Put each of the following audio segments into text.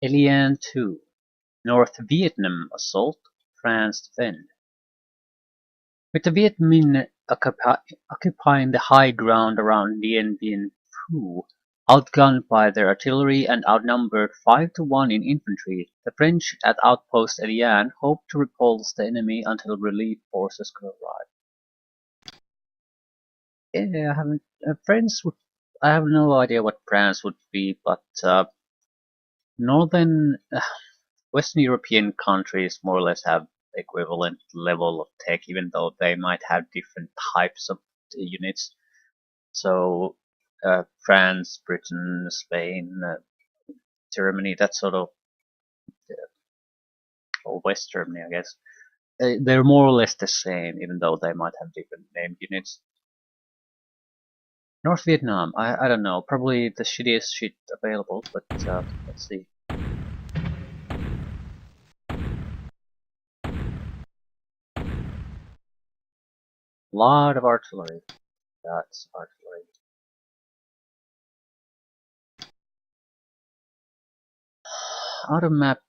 Eliane 2. North Vietnam assault, France defend. With the Viet Minh occupying the high ground around Dien Bien Phu, outgunned by their artillery and outnumbered 5-1 in infantry, the French at outpost Eliane hoped to repulse the enemy until relief forces could arrive. Yeah, I haven't. France would. I have no idea what France would be, but northern Western European countries more or less have equivalent level of tech, even though they might have different types of units. So France, Britain, Spain, Germany, that sort of, or West Germany, I guess. They're more or less the same, even though they might have different named units. North Vietnam, I don't know, probably the shittiest shit available, but let's see. Lot of artillery. That's artillery. Out of map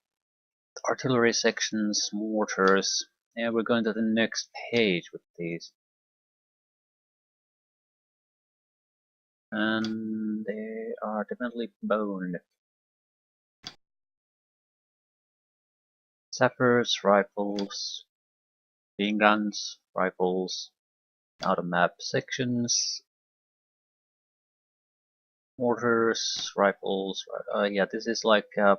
artillery sections, mortars. Yeah, we're going to the next page with these. And they are definitely boned. Sappers, rifles, beam guns, rifles, out of map sections, mortars, rifles. Yeah, this is like the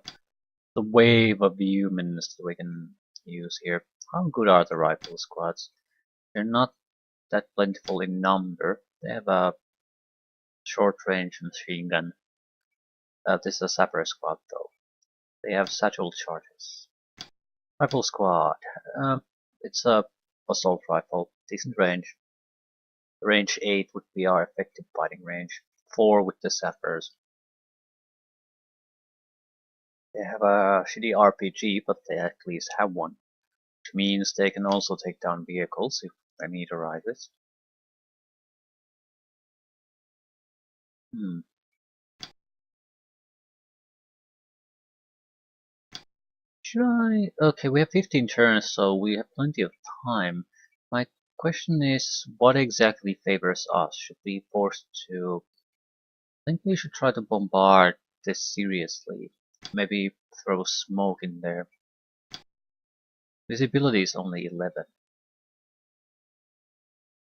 wave of humans that we can use here. How good are the rifle squads? They're not that plentiful in number. They have a short range machine gun. This is a sapper squad though. They have satchel charges. Rifle squad. It's a assault rifle. Decent range. Range 8 would be our effective fighting range. 4 with the sappers. They have a shitty RPG, but they at least have one. Which means they can also take down vehicles if a need arises. Hmm. Should I? Okay, we have 15 turns, so we have plenty of time. My question is, what exactly favors us? Should we be forced to? I think we should try to bombard this seriously. Maybe throw smoke in there. Visibility is only 11.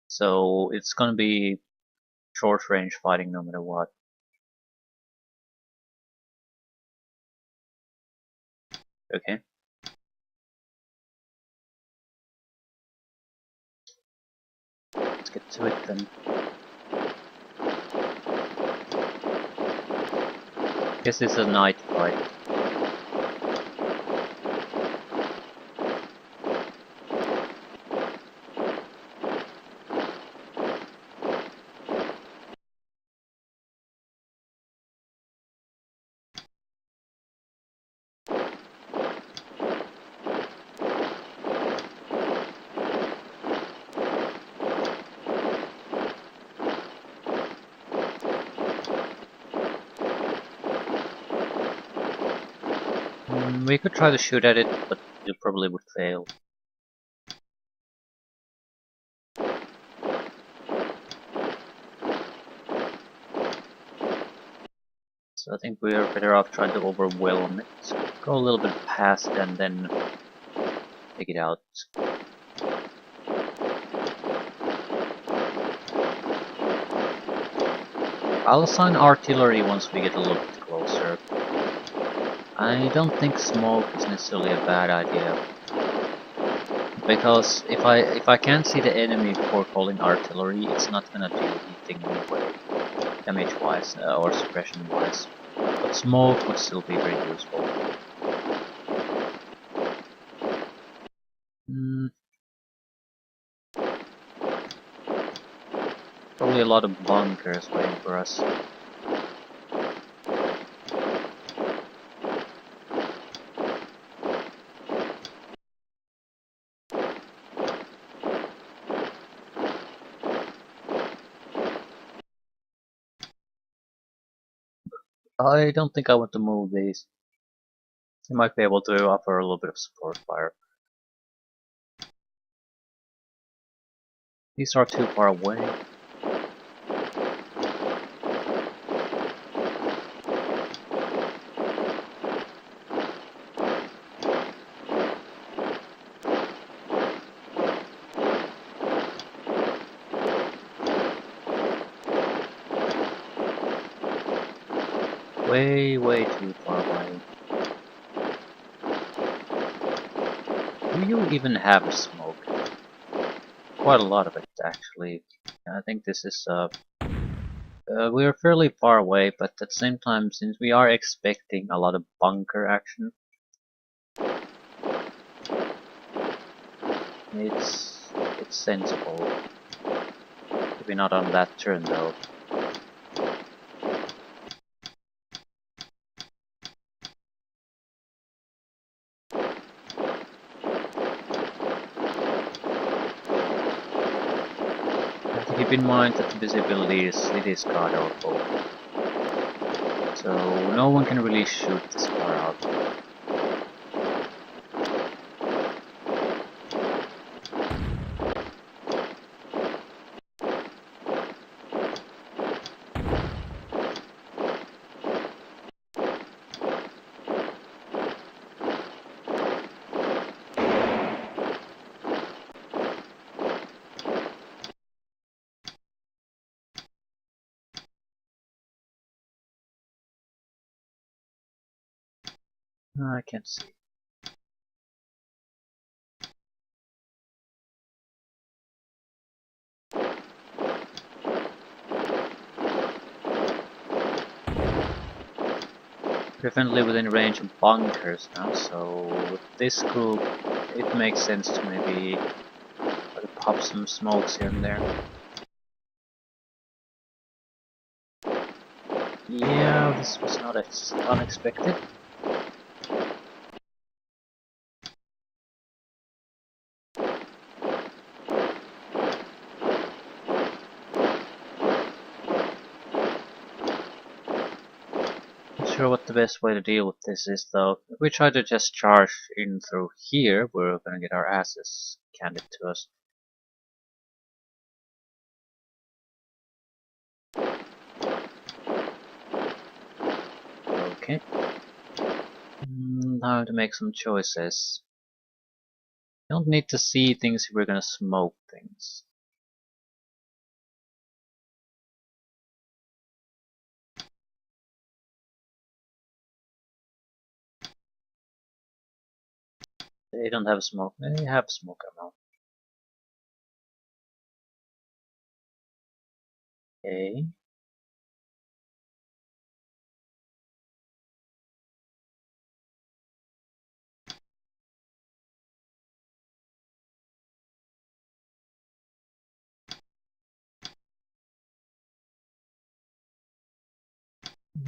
So it's gonna be short range fighting no matter what. Okay. Let's get to it then. Guess it's a night fight. We could try to shoot at it, but you probably would fail. So I think we are better off trying to overwhelm it. Go a little bit past and then take it out. I'll assign artillery once we get a little bit closer. I don't think smoke is necessarily a bad idea. Because if I can't see the enemy before calling artillery, it's not gonna do anything anyway, damage wise or suppression wise. But smoke would still be very useful. Probably a lot of bunkers waiting for us. I don't think I want to move these. You might be able to offer a little bit of support fire. These are too far away. Way too far away. Do you even have smoke? Quite a lot of it, actually. I think this is we're fairly far away, but at the same time, since we are expecting a lot of bunker action, it's sensible. Maybe not on that turn though. Have to keep in mind that the visibility is god awful, so no one can really shoot this far out. I can't see. Definitely within range of bunkers now, so with this group it makes sense to maybe pop some smokes here and there. Yeah, this was not as unexpected. Not sure what the best way to deal with this is though. If we try to just charge in through here, we're gonna get our asses handed to us. Okay. Now to make some choices. You don't need to see things if we're gonna smoke things. They don't have smoke. They have smoke ammo. Okay.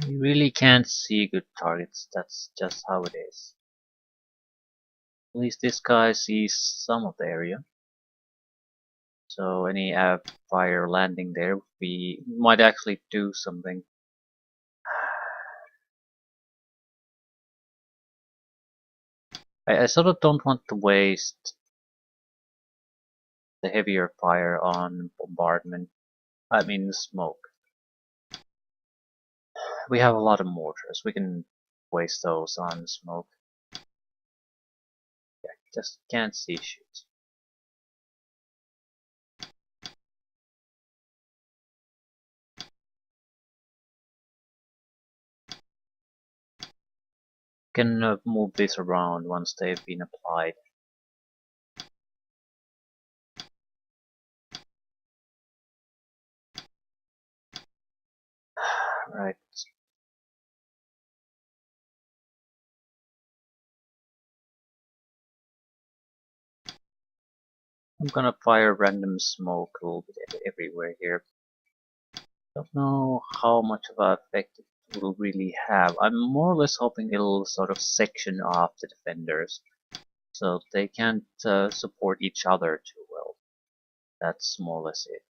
You really can't see good targets. That's just how it is. At least this guy sees some of the area. So any fire landing there, we might actually do something. I sort of don't want to waste the heavier fire on bombardment. I mean smoke. We have a lot of mortars. We can waste those on smoke. Yeah, just can't see shit. Can move this around once they've been applied. Right. I'm gonna fire random smoke a little bit everywhere here. Don't know how much of an effect it will really have. I'm more or less hoping it'll sort of section off the defenders so they can't support each other too well. That's more or less it.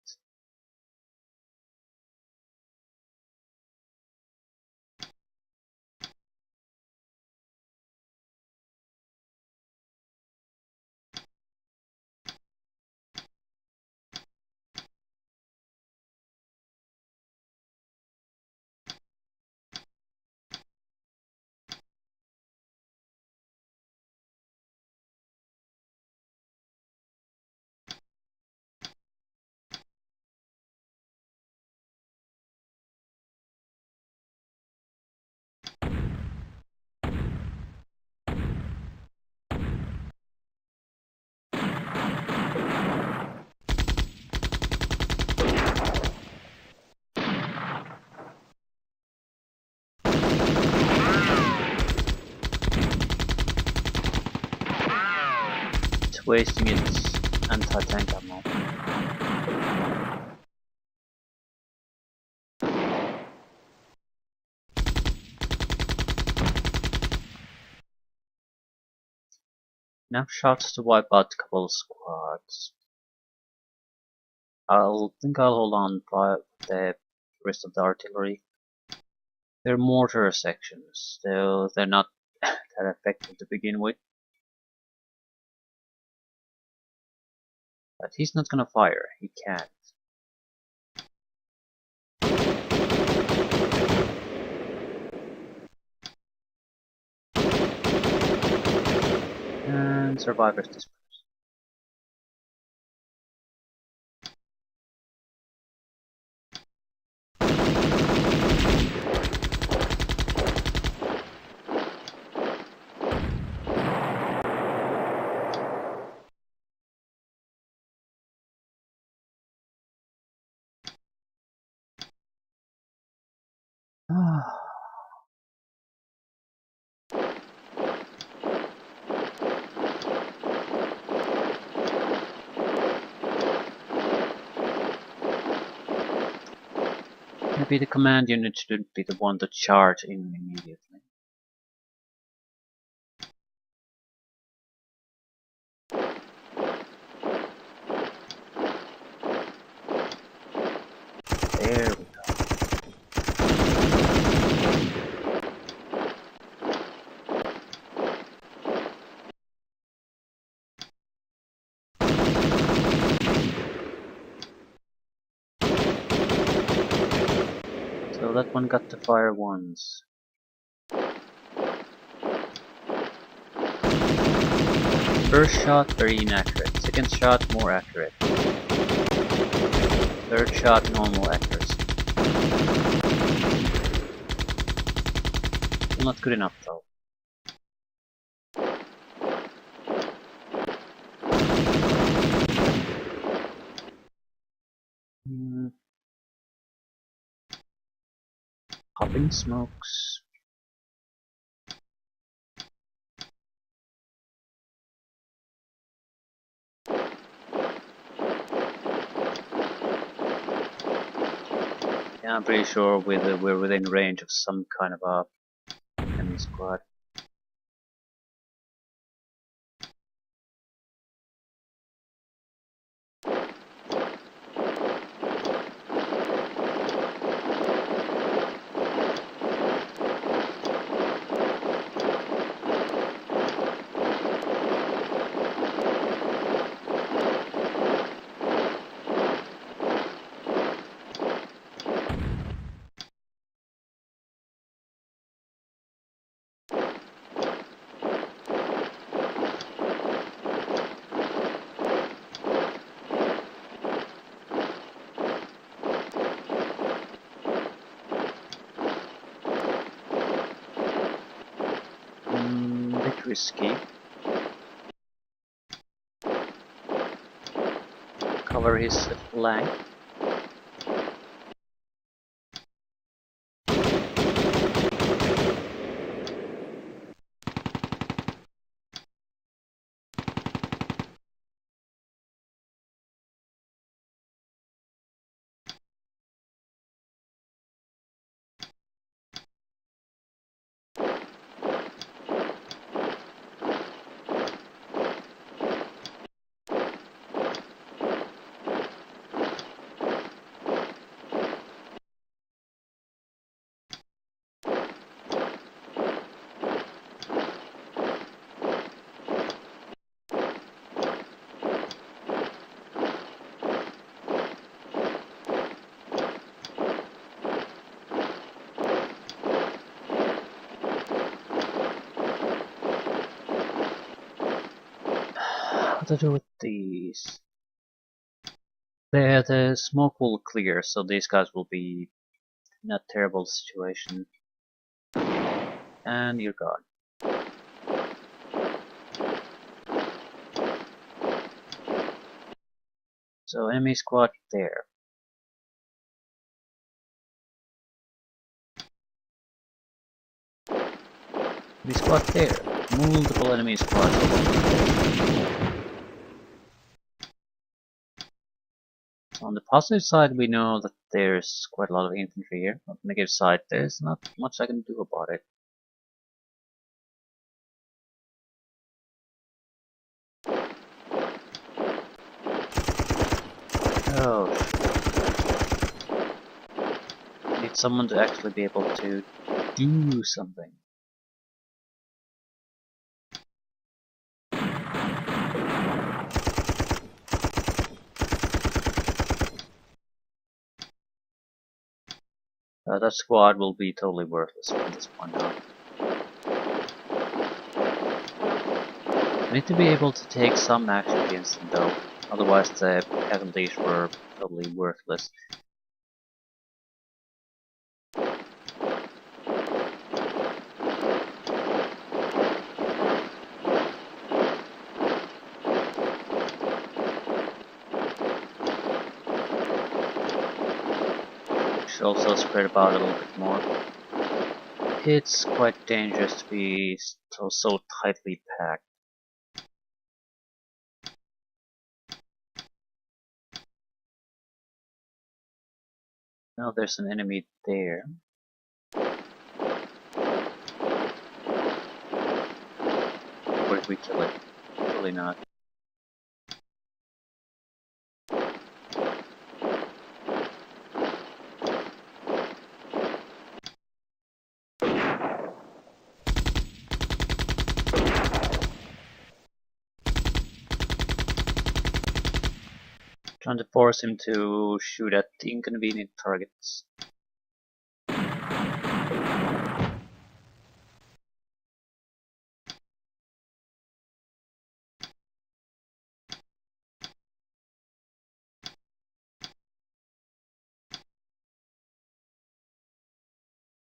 wasting its anti-tank ammo. Enough shots to wipe out a couple of squads. I'll hold on by the rest of the artillery. They're mortar sections, so they're not that effective to begin with. But he's not gonna fire, he can't. And survivors disperse. Maybe the command unit should be the one to charge in immediately. There we go. So that one got to fire once. First shot very inaccurate, second shot more accurate. Third shot normal accuracy. Still not good enough though. Popping smokes. Yeah, I'm pretty sure we're within range of some kind of a enemy squad. Bit risky. Cover his flank. What to do with these? The smoke will clear, so these guys will be in a terrible situation. And you're gone. So enemy squad there. Enemy squad there. Multiple enemy squads. On the positive side, we know that there's quite a lot of infantry here. On the negative side, there's not much I can do about it. Oh, need someone to actually be able to do something. That squad will be totally worthless from this point on. I need to be able to take some action against them though, otherwise the casualties were totally worthless. Should also spread about a little bit more. It's quite dangerous to be so tightly packed. Now there's an enemy there. Or did we kill it? Probably not. Trying to force him to shoot at inconvenient targets.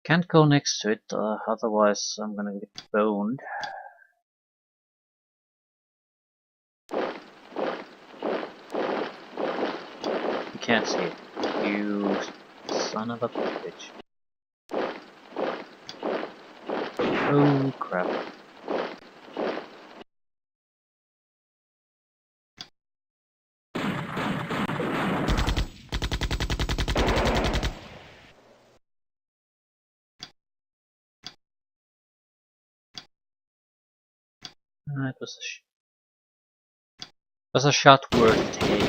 Can't go next to it, otherwise I'm gonna get boned. You can't see it. You son of a bitch. Oh crap. It was a shot worth taking.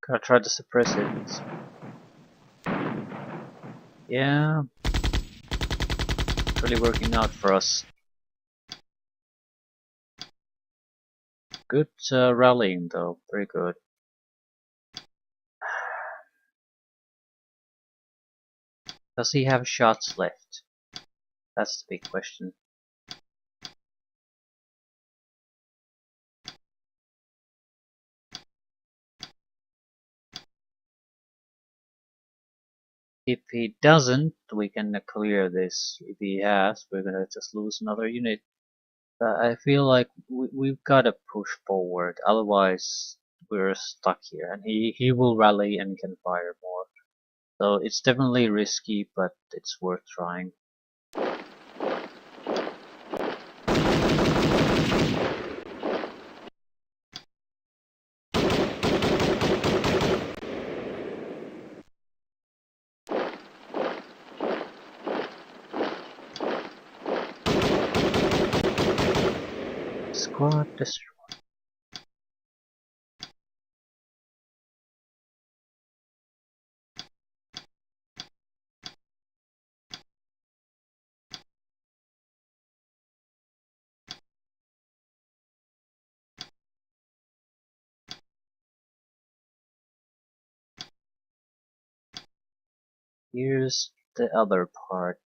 Gotta try to suppress it. Yeah, it's really working out for us. Good rallying though, very good. Does he have shots left? That's the big question. If he doesn't, we can clear this. If he has, we're gonna just lose another unit. I feel like we've gotta push forward, otherwise we're stuck here. And he will rally and can fire more. So it's definitely risky, but it's worth trying. Squad destroyed. Here's the other part.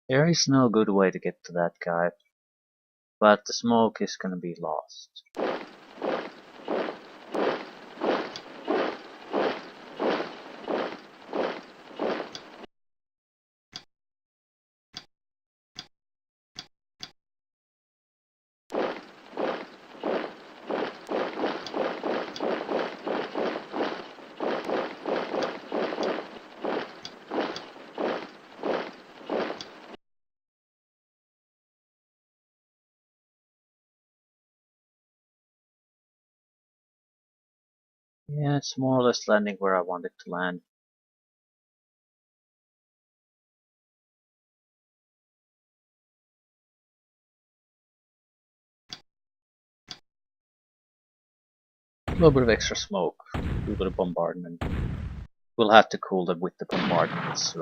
There is no good way to get to that guy, but the smoke is gonna be lost. Yeah, it's more or less landing where I wanted to land. A little bit of extra smoke, a little bit of bombardment. We'll have to cool them with the bombardment. It's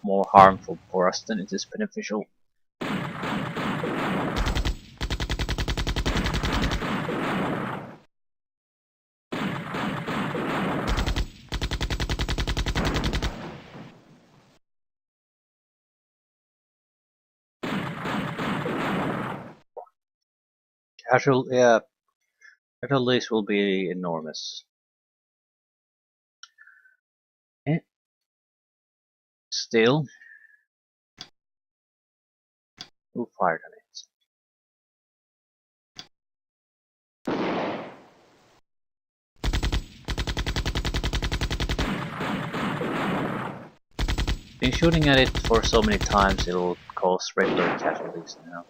more harmful for us than it is beneficial. Casualties will be enormous. Eh, Still, who fired on it? Been shooting at it for so many times it'll cause regular casualties now.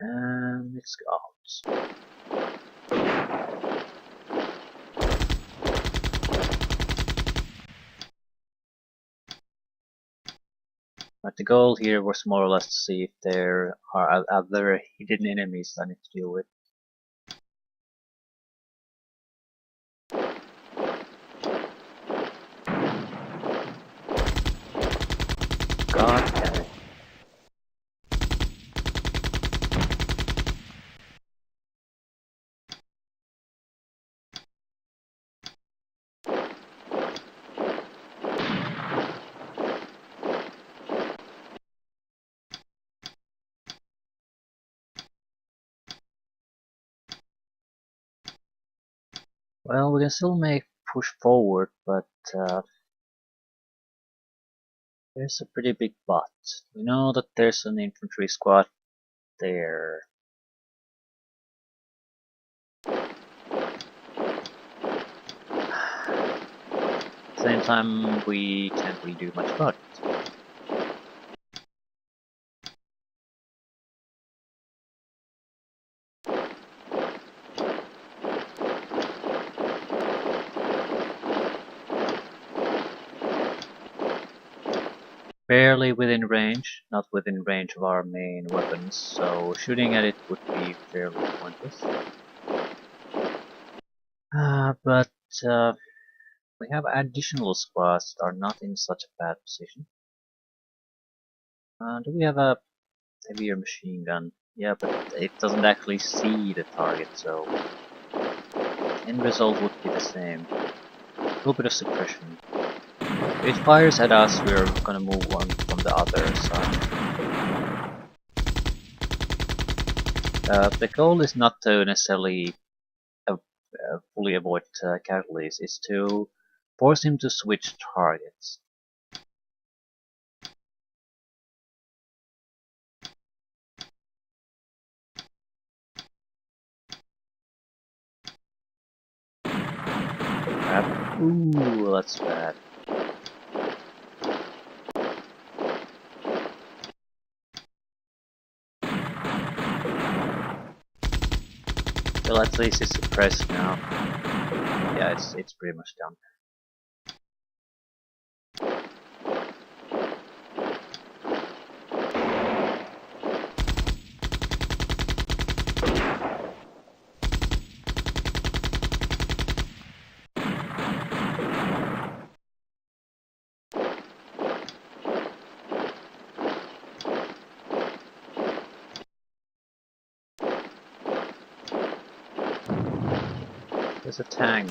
And it's out. But the goal here was more or less to see if there are other hidden enemies I need to deal with. God damn it. Well, we can still make push forward, but there's a pretty big but. We know that there's an infantry squad there. At the same time, we can't really do much about it. Barely within range, not within range of our main weapons, so shooting at it would be fairly pointless. But we have additional squads that are not in such a bad position. Do we have a heavier machine gun? Yeah, but it doesn't actually see the target, so end result would be the same. A little bit of suppression. If it fires at us, we're gonna move on from the other side. The goal is not to necessarily fully avoid casualties, it's to force him to switch targets. Crap. Ooh, that's bad. Well, at least it's suppressed now. Yeah, it's pretty much done. There's a tank.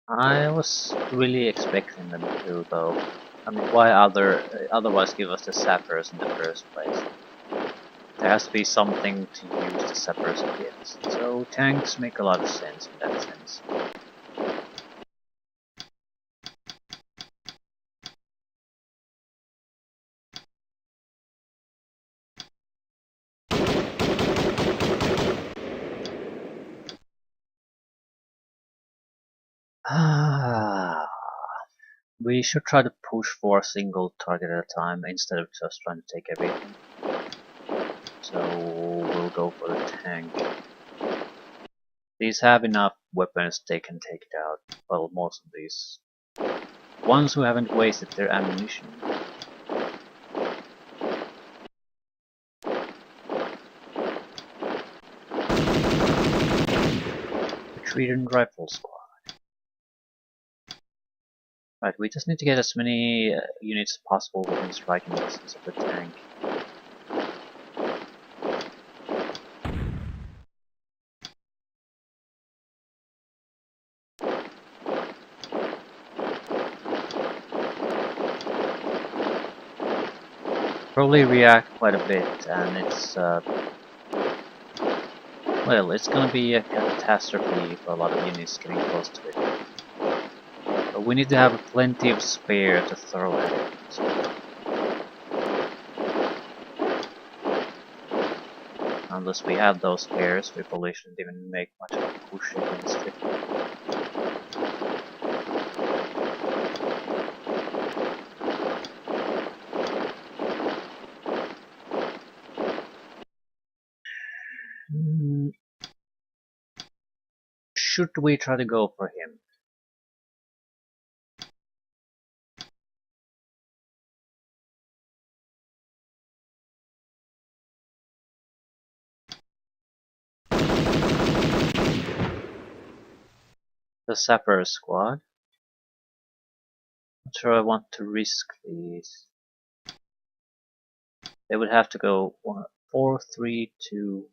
I was really expecting them to, though. I mean, why otherwise give us the sappers in the first place? There has to be something to use the sappers against. So tanks make a lot of sense in that sense. Ah, we should try to push for a single target at a time instead of just trying to take everything. So we'll go for the tank. These have enough weapons, they can take it out. Well, most of these. Ones who haven't wasted their ammunition. Retreating rifle squad. Right, we just need to get as many units as possible within striking distance of the tank. Probably react quite a bit, and it's well, it's gonna be a catastrophe for a lot of units getting close to it. But we need to have plenty of spare to throw at it. So. Unless we have those spares, we probably shouldn't even make much of a push against it. Should we try to go for him? The sapper squad? Not sure I want to risk these. They would have to go 4, 3, 2.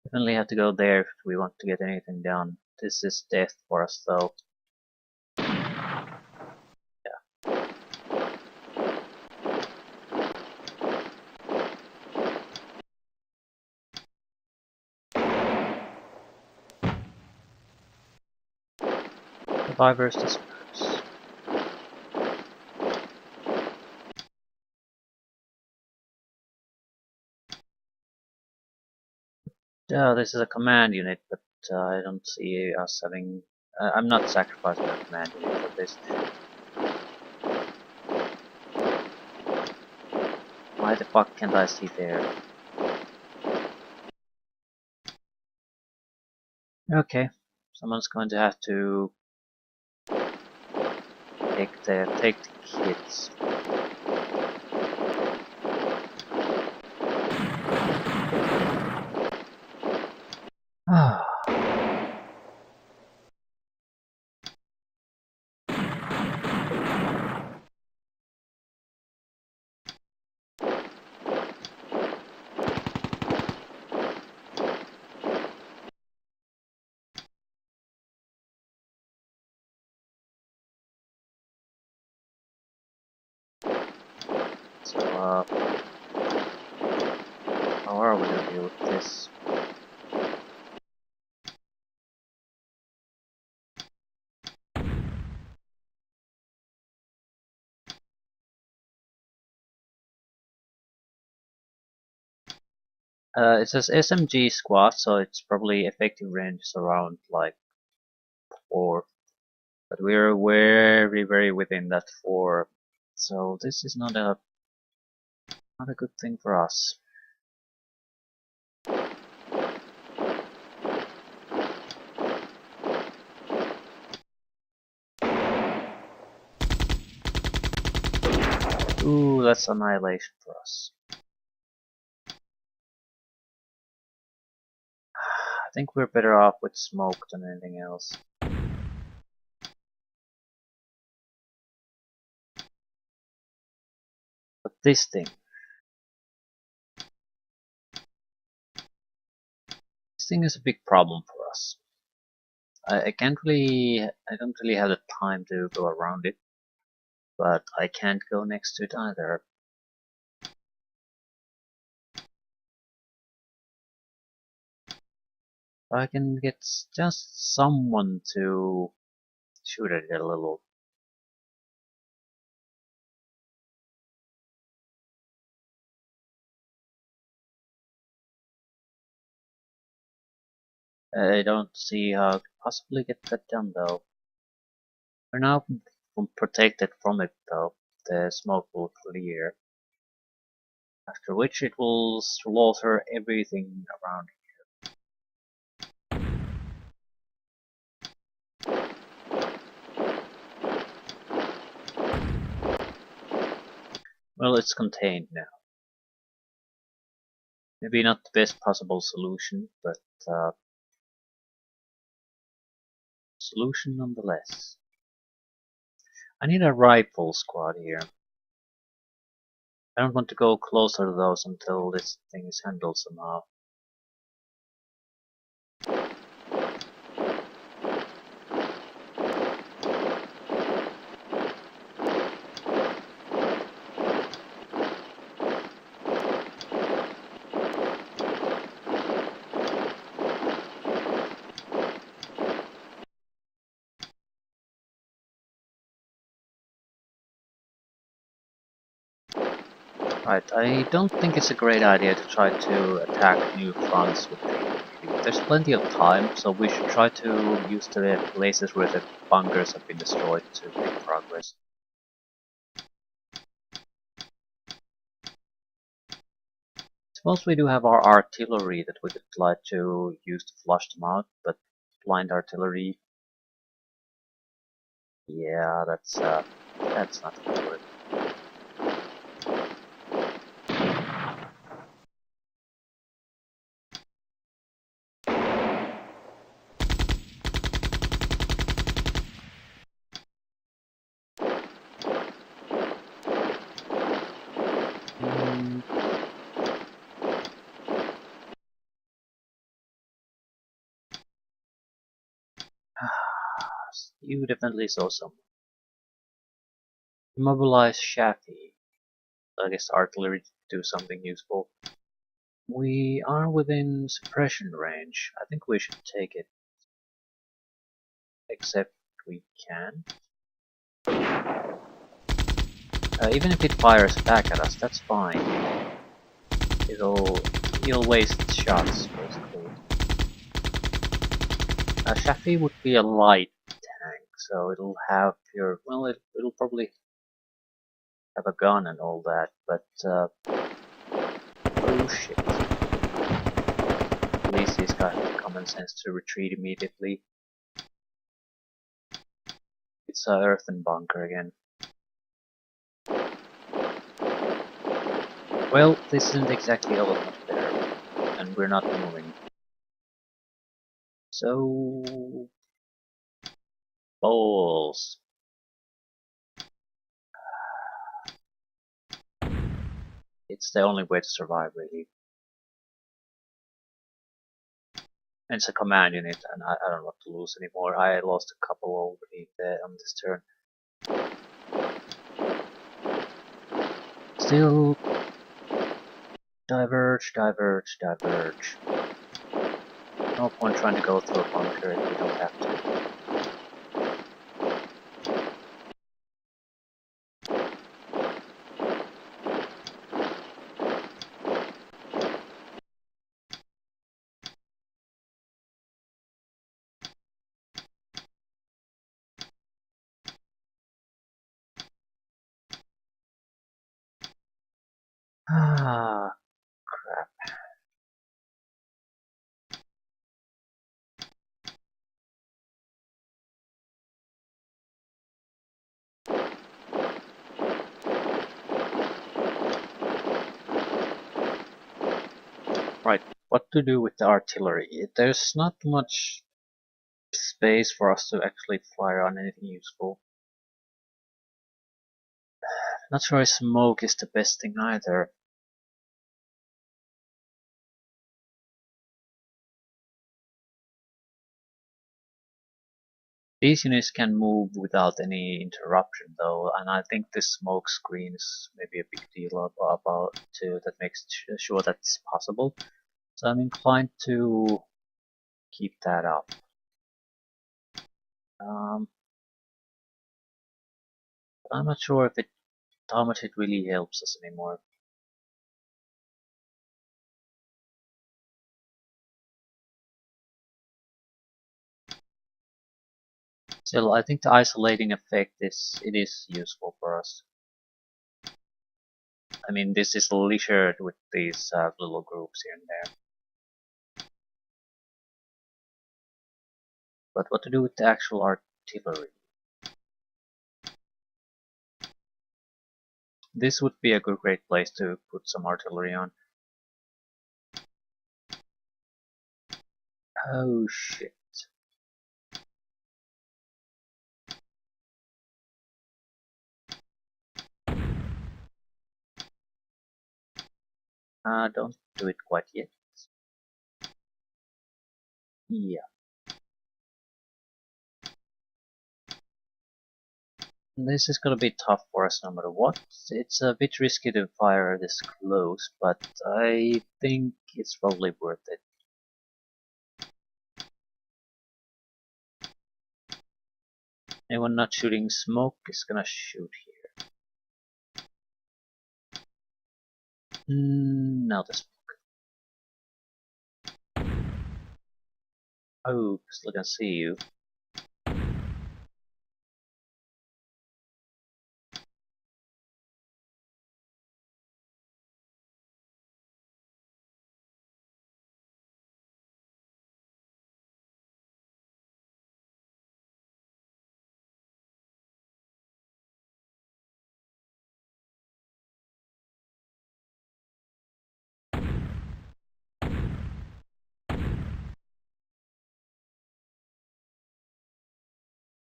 Definitely have to go there if we want to get anything done. This is death for us though. Survivors disperse. This is a command unit, but I don't see us having... I'm not sacrificing a command unit for this. Why the fuck can't I see there? Okay, someone's going to have to take the hits. Ah. So, how are we gonna deal with this? It says SMG squad, so it's probably effective range is around like 4. But we're very within that 4. So this is not a good thing for us. Ooh, that's annihilation for us. I think we're better off with smoke than anything else. this thing. This thing is a big problem for us. I don't really have the time to go around it, but I can't go next to it either. I can get just someone to shoot at it a little. I don't see how I could possibly get that done though. We're now protected from it though. The smoke will clear. After which it will slaughter everything around. Well, it's contained now. Maybe not the best possible solution, but solution nonetheless. I need a rifle squad here. I don't want to go closer to those until this thing is handled somehow. Right, I don't think it's a great idea to try to attack new fronts with the infantry. There's plenty of time, so we should try to use the places where the bunkers have been destroyed to make progress. Suppose we do have our artillery that we could try to use to flush them out, but blind artillery, yeah, that's not gonna work. You definitely saw some. Immobilize Shafi. I guess artillery to do something useful. We are within suppression range. I think we should take it. Except we can. Even if it fires back at us, that's fine. It'll waste shots, basically. Shafi would be a light tank, so it'll have your it'll probably have a gun and all that, but oh shit. At least he's got the common sense to retreat immediately. It's a earthen bunker again. Well, this isn't exactly all that much better, and we're not moving. So... balls. It's the only way to survive, really. And it's a command unit, and I don't want to lose anymore. I lost a couple already on this turn. Still... diverge, diverge, diverge. No point trying to go through a bunker if we don't have to. Ah, crap. Right, what to do with the artillery? There's not much space for us to actually fire on anything useful. Not sure smoke is the best thing either. These units can move without any interruption though, and I think this smoke screen is maybe a big deal about too, that makes sure that's possible. So I'm inclined to keep that up. I'm not sure if how much it really helps us anymore. Still, I think the isolating effect is useful for us. I mean, this is leisured with these little groups here and there. But what to do with the actual artillery? This would be a great place to put some artillery on. Oh shit. Don't do it quite yet. Yeah. This is gonna be tough for us no matter what. It's a bit risky to fire this close, but I think it's probably worth it. Anyone not shooting smoke is gonna shoot here. Now the smoke. Oh, still can see you.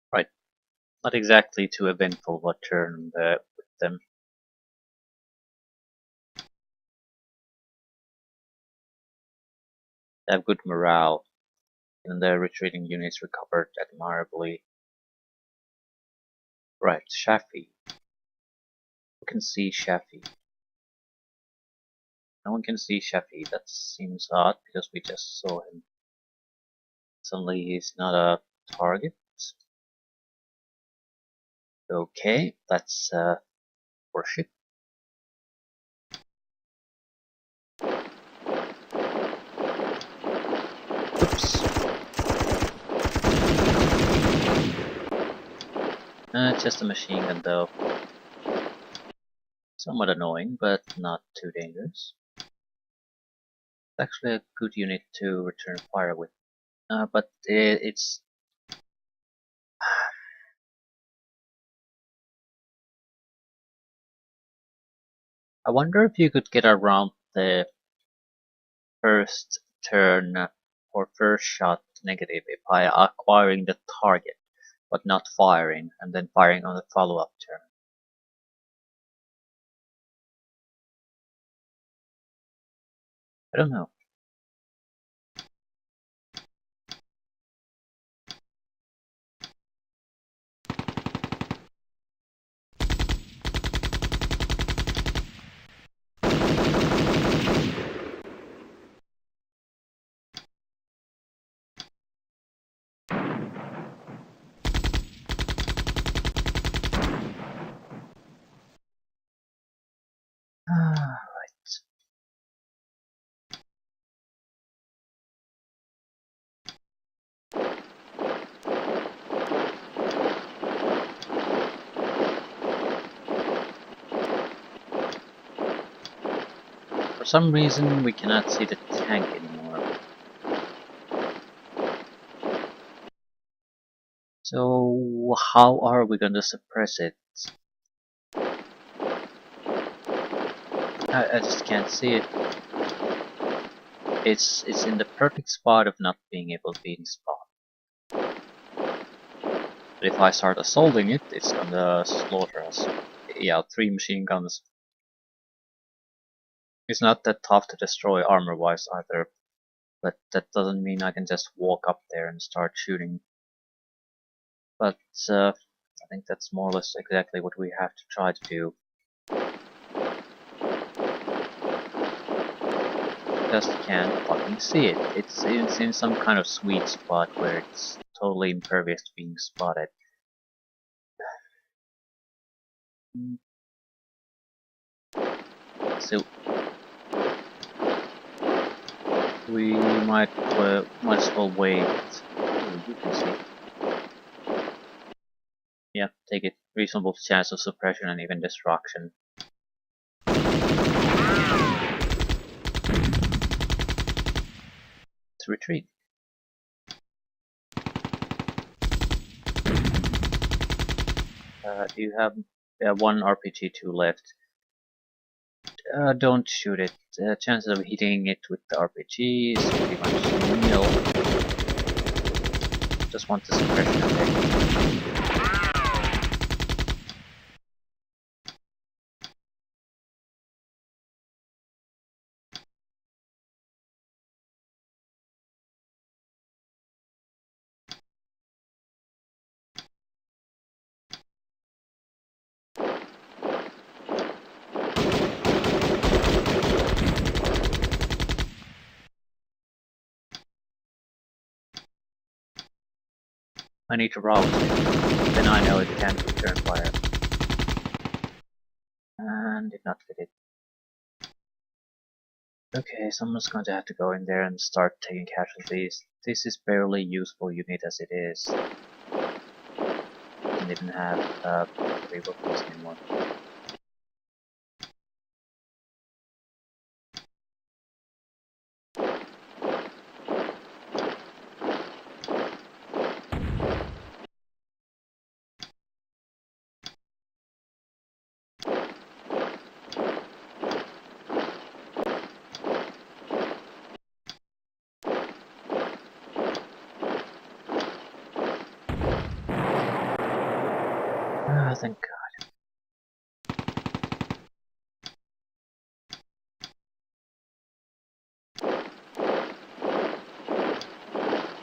Right. Not exactly too eventful what turn with them. They have good morale, and their retreating units recovered admirably. Right, Shafi. Who can see Shafi? No one can see Shafi. That seems odd because we just saw him. Suddenly he's not a target. Okay, that's worship. Oops. Just a machine gun though. Somewhat annoying, but not too dangerous. It's actually a good unit to return fire with. But it's... I wonder if you could get around the first turn or first shot negative by acquiring the target, but not firing, and then firing on the follow-up turn. I don't know. Right. For some reason, we cannot see the tank anymore. So, how are we going to suppress it? I just can't see it. It's in the perfect spot of not being able to be in spot. But if I start assaulting it, it's gonna slaughter us. yeah, 3 machine guns. It's not that tough to destroy armor-wise either, but that doesn't mean I can just walk up there and start shooting. But I think that's more or less exactly what we have to try to do. Just can't fucking see it. It's in some kind of sweet spot where it's totally impervious to being spotted. So we might as well wait. Ooh, you can see. Yeah, take it. Reasonable chance of suppression and even destruction. To retreat. Do you have one RPG-2 left? Don't shoot it. The chances of hitting it with the RPG is pretty much nil. Just want the suppression effect. I need to route it. Then I know it can't return fire. And did not fit it. Okay, someone's going to have to go in there and start taking casualties. This is barely useful unit as it is. Doesn't even have heavy weapons anymore. Ah, thank God.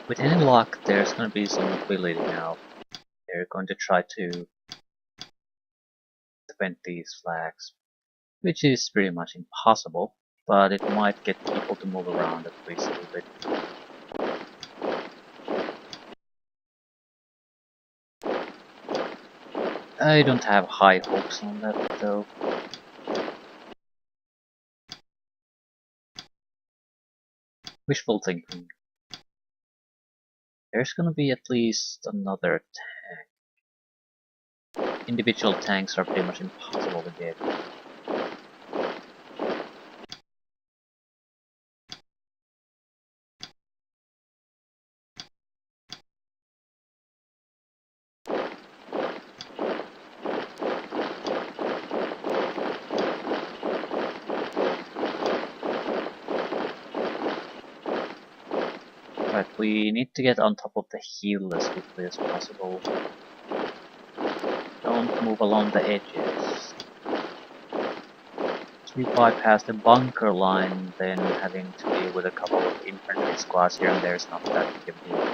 With any luck, there's going to be some mobility now. They're going to try to defend these flags, which is pretty much impossible, but it might get people to move around at least a little bit. I don't have high hopes on that though. Wishful thinking. There's gonna be at least another tank. Individual tanks are pretty much impossible to get. But we need to get on top of the hill as quickly as possible. Don't move along the edges. If we bypass the bunker line, then having to deal with a couple of infantry squads here and there is not that big a deal.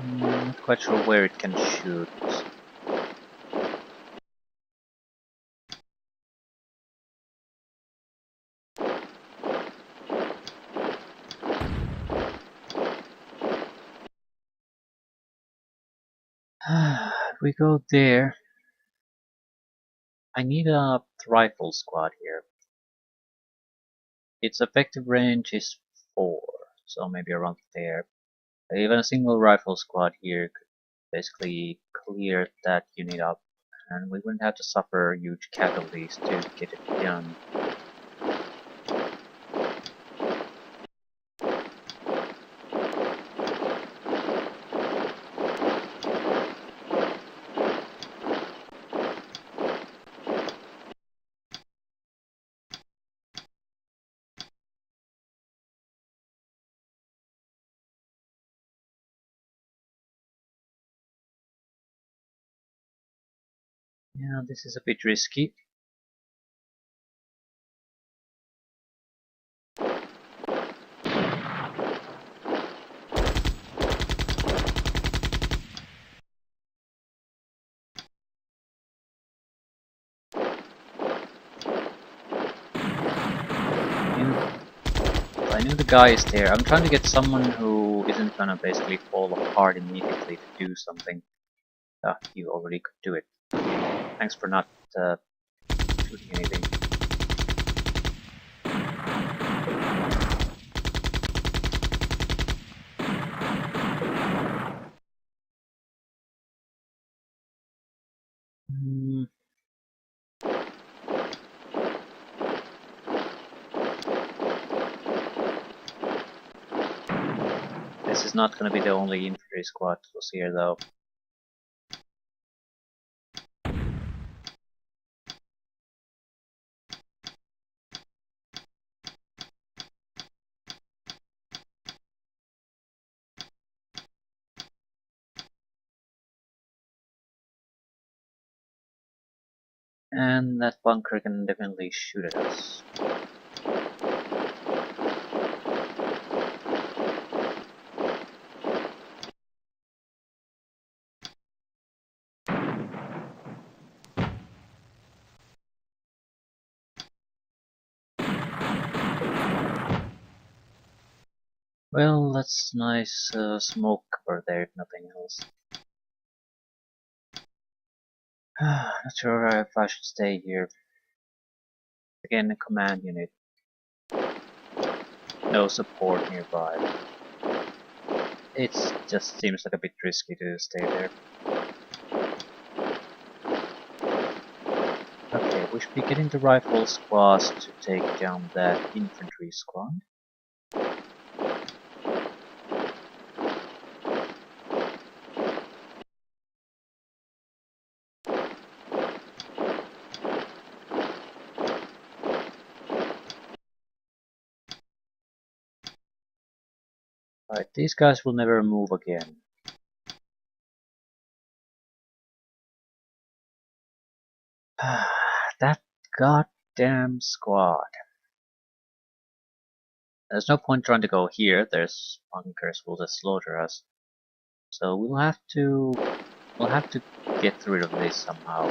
Not quite sure where it can shoot. If we go there, I need a rifle squad here. Its effective range is 4, so maybe around there. Even a single rifle squad here could basically clear that unit up and we wouldn't have to suffer huge casualties to get it done. Yeah, this is a bit risky. I knew the guy is there. I'm trying to get someone who isn't gonna basically fall apart immediately to do something. Ah, you already could do it. Thanks for not shooting anything. Hmm. This is not gonna be the only infantry squad that was here though. And that bunker can definitely shoot at us. Well, that's nice smoke cover there if nothing else. Not sure if I should stay here. Again, a command unit. No support nearby. It just seems like a bit risky to stay there. Okay, we should be getting the rifle squads to take down that infantry squad. Right, these guys will never move again. That goddamn squad. There's no point trying to go here, there's bunkers will just slaughter us. So we'll have to get rid of this somehow.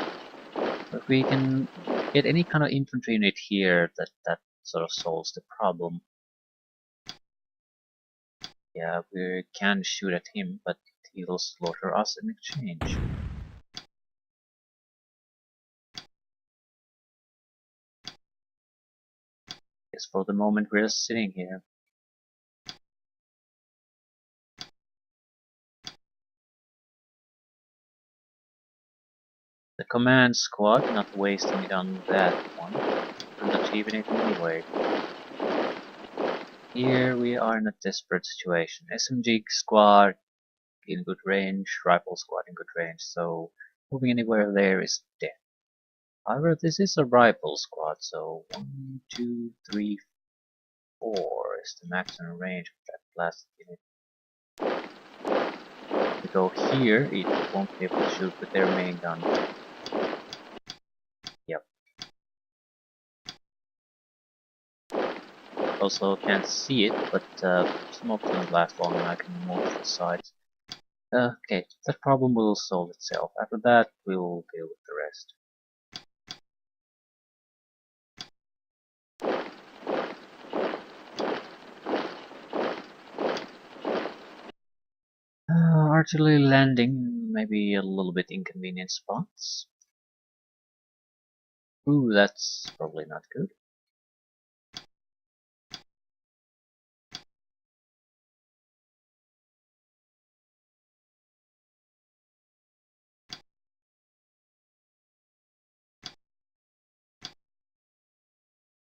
If we can get any kind of infantry unit here, that sort of solves the problem. Yeah, we can shoot at him, but he'll slaughter us in exchange. Yes, for the moment we're just sitting here. The command squad, not wasting it on that one, couldn't achieve anything anyway. Here we are in a desperate situation. SMG squad in good range, rifle squad in good range, so moving anywhere there is dead. However, this is a rifle squad, so 1, 2, 3, 4 is the maximum range of that blast unit. If we go here, it won't be able to shoot with their main gun. Yep. Also can't see it, but smoke doesn't last long and I can move to the sides. Okay, that problem will solve itself. After that, we'll deal with the rest. Artillery landing, maybe a little bit inconvenient spots. Ooh, that's probably not good.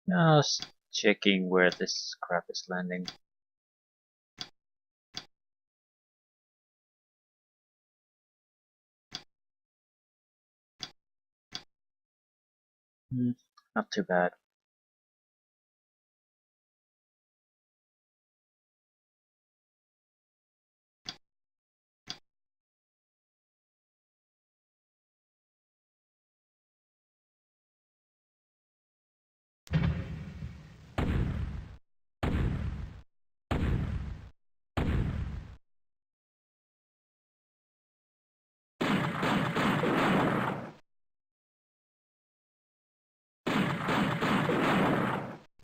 Just checking where this crap is landing. Not too bad.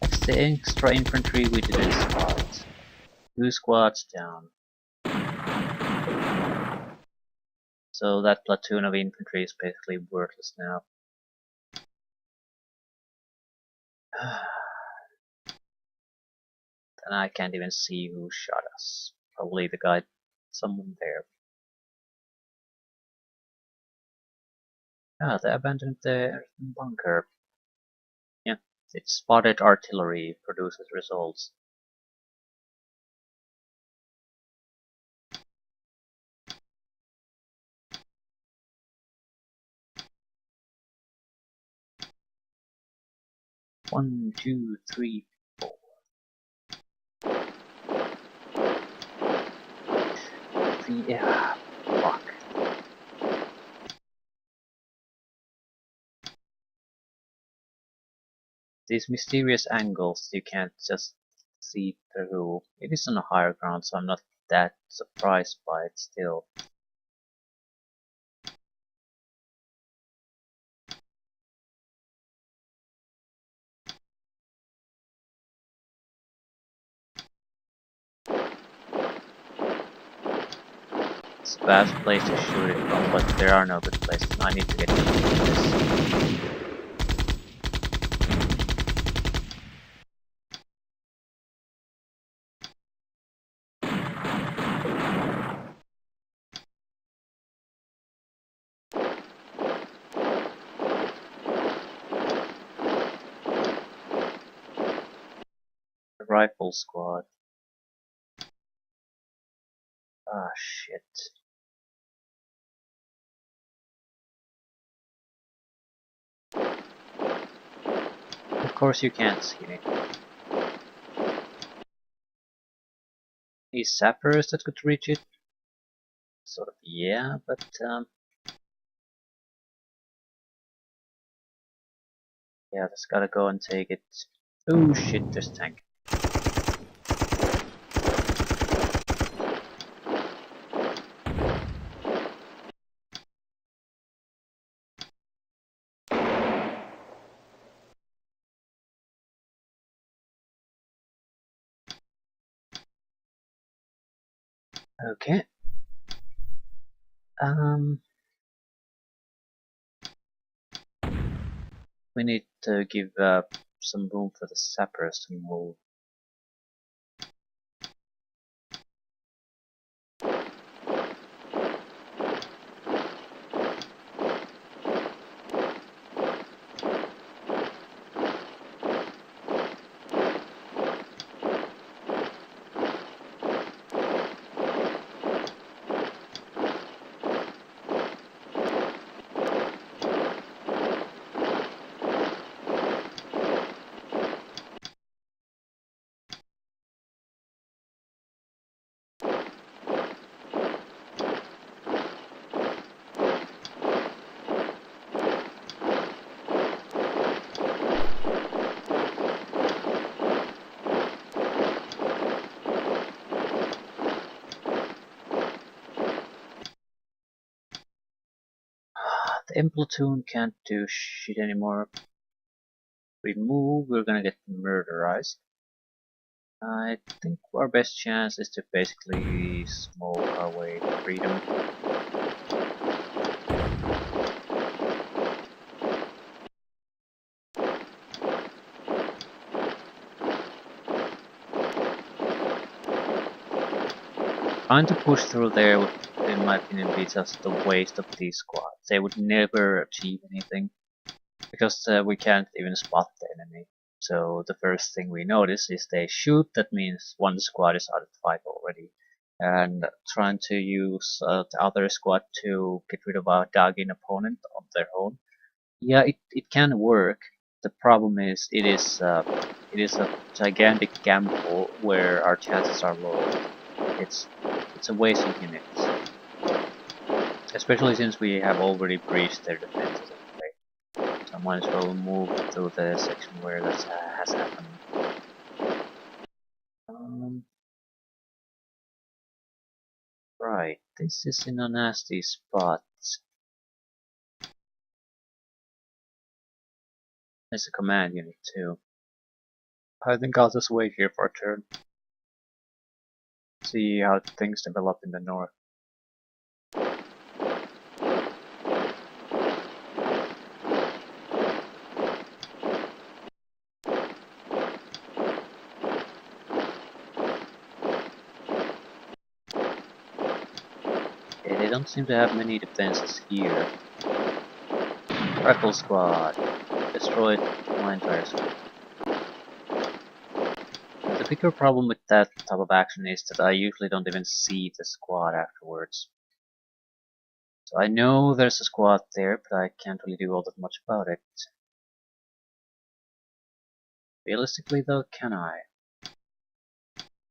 That's the extra infantry we didn't spot. 2 squads down. So that platoon of infantry is basically worthless now. And I can't even see who shot us. Probably the guy, someone there. Ah, they abandoned their bunker. Yeah, it's spotted artillery produces results. One, two, three, four. Yeah, fuck. These mysterious angles you can't just see through. It is on a higher ground, so I'm not that surprised by it still. It's a bad place to shoot it from, but there are no good places. I need to get into this. The rifle squad. Ah, shit. Of course you can't see me. These sappers that could reach it? Sort of, yeah, but yeah, just gotta go and take it. Oh shit, there's a tank. Okay. We need to give some room for the sappers to move. The M platoon can't do shit anymore. We move, we're gonna get murderized. I think our best chance is to basically smoke our way to freedom. Trying to push through there would, in my opinion, be just a waste of these squads. They would never achieve anything. Because we can't even spot the enemy. So the first thing we notice is they shoot. That means one squad is out of the fight already. And trying to use the other squad to get rid of a dug-in opponent on their own. Yeah, it can work. The problem is it is a gigantic gamble where our chances are low. It's it's a waste of units, especially since we have already breached their defenses anyway. So I might as well move to the section where that has happened. Um, right, this is in a nasty spot. There's a command unit too. I think I'll just wait here for a turn. See how things develop in the north. Okay, they don't seem to have many defenses here. Rifle squad. Destroyed my entire squad. The bigger problem with that type of action is that I usually don't even see the squad afterwards. So I know there's a squad there, but I can't really do all that much about it. Realistically though, can I?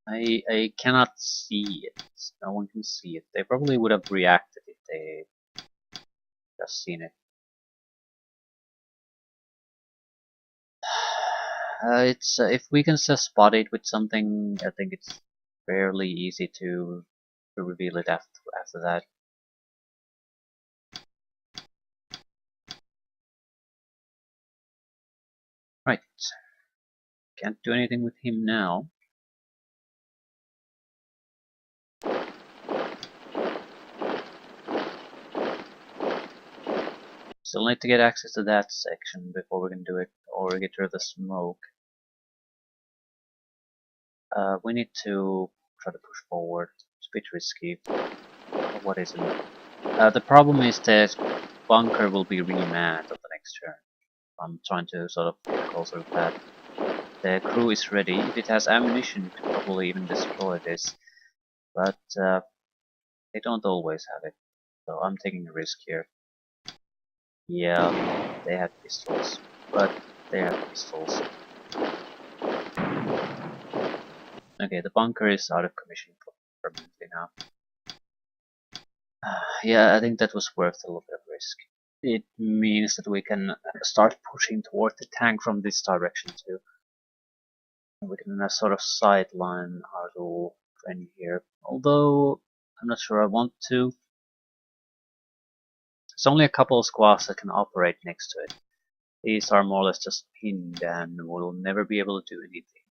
I cannot see it. No one can see it. They probably would have reacted if they just seen it. It's if we can just spot it with something, I think it's fairly easy to reveal it after that. Right. Can't do anything with him now. Still need to get access to that section before we can do it, or get rid of the smoke. We need to try to push forward. It's a bit risky. But what is it? The problem is that bunker will be remanned on the next turn. I'm trying to sort of get closer to that. The crew is ready. If it has ammunition, it could probably even destroy this. But they don't always have it. So I'm taking a risk here. Yeah, they have pistols. But they have pistols. Okay, the bunker is out of commission permanently now. Yeah, I think that was worth a little bit of risk. It means that we can start pushing toward the tank from this direction too. We can sort of sideline our little friend here. Although, I'm not sure I want to. There's only a couple of squads that can operate next to it. These are more or less just pinned and will never be able to do anything.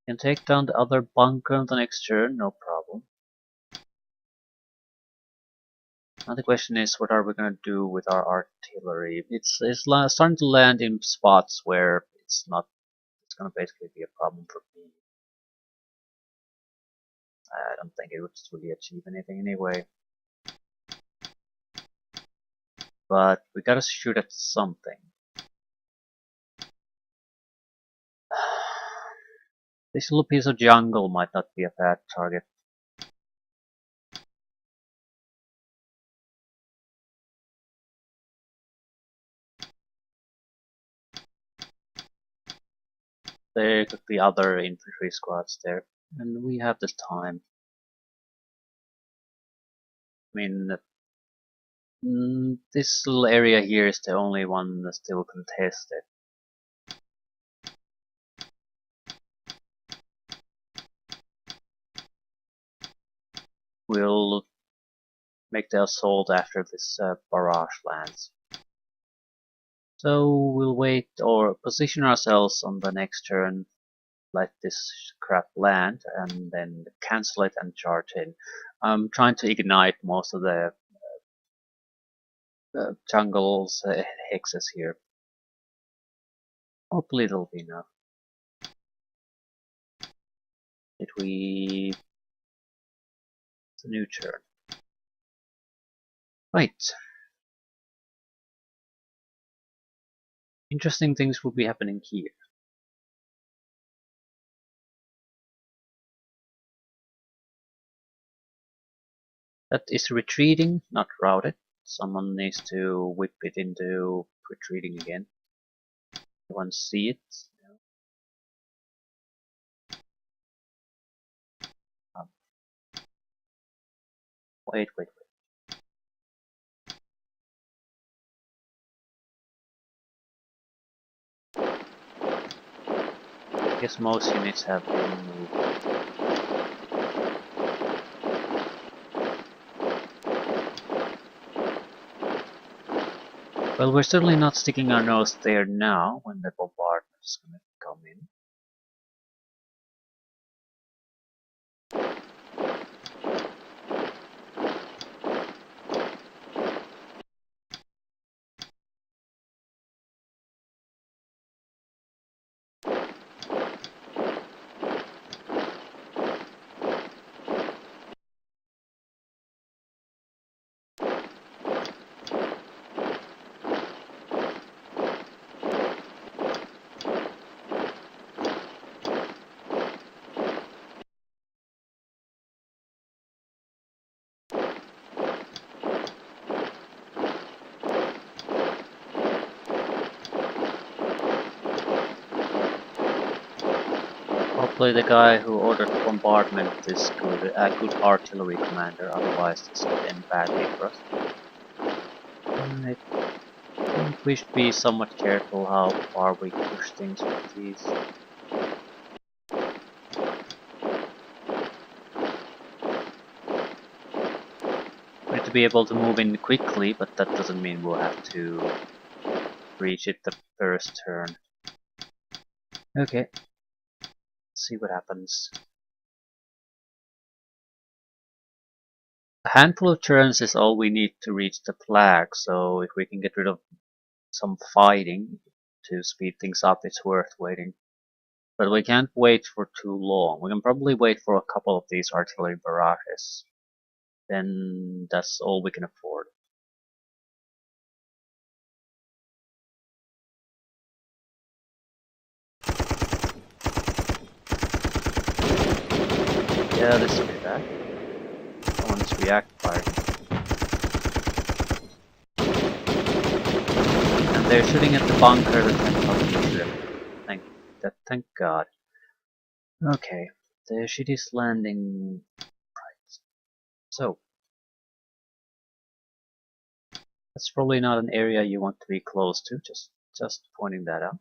Can take down the other bunker on the next turn, no problem. Now the question is, what are we going to do with our artillery? It's starting to land in spots where it's not. It's going to basically be a problem for me. I don't think it would really achieve anything anyway. But we gotta shoot at something. This little piece of jungle might not be a bad target. There could be other infantry squads there, and we have the time. I mean, this little area here is the only one that's still contested. We'll make the assault after this barrage lands. So we'll wait or position ourselves on the next turn, let this crap land, and then cancel it and charge in. I'm trying to ignite most of the jungle's hexes here. Hopefully it'll be enough. Did we... It's a new turn. Right. Interesting things will be happening here. That is retreating, not routed. Someone needs to whip it into retreating again. Anyone see it? Um, wait. I guess most units have been moved. Well, we're certainly not sticking our nose there now when the bombardment is going to come in. Hopefully the guy who ordered the bombardment is a good artillery commander, otherwise this would end badly for us. I think we should be somewhat careful how far we push things with these. We need to be able to move in quickly, but that doesn't mean we'll have to reach it the first turn. Okay, let's see what happens. A handful of turns is all we need to reach the flag, so if we can get rid of some fighting to speed things up, it's worth waiting. But we can't wait for too long. We can probably wait for a couple of these artillery barrages. Then that's all we can afford. Yeah, this will be bad. Someone's react firing. And they're shooting at the bunker that can probably shoot at. Thank God. Okay, the shit is landing right. So that's probably not an area you want to be close to, just pointing that out.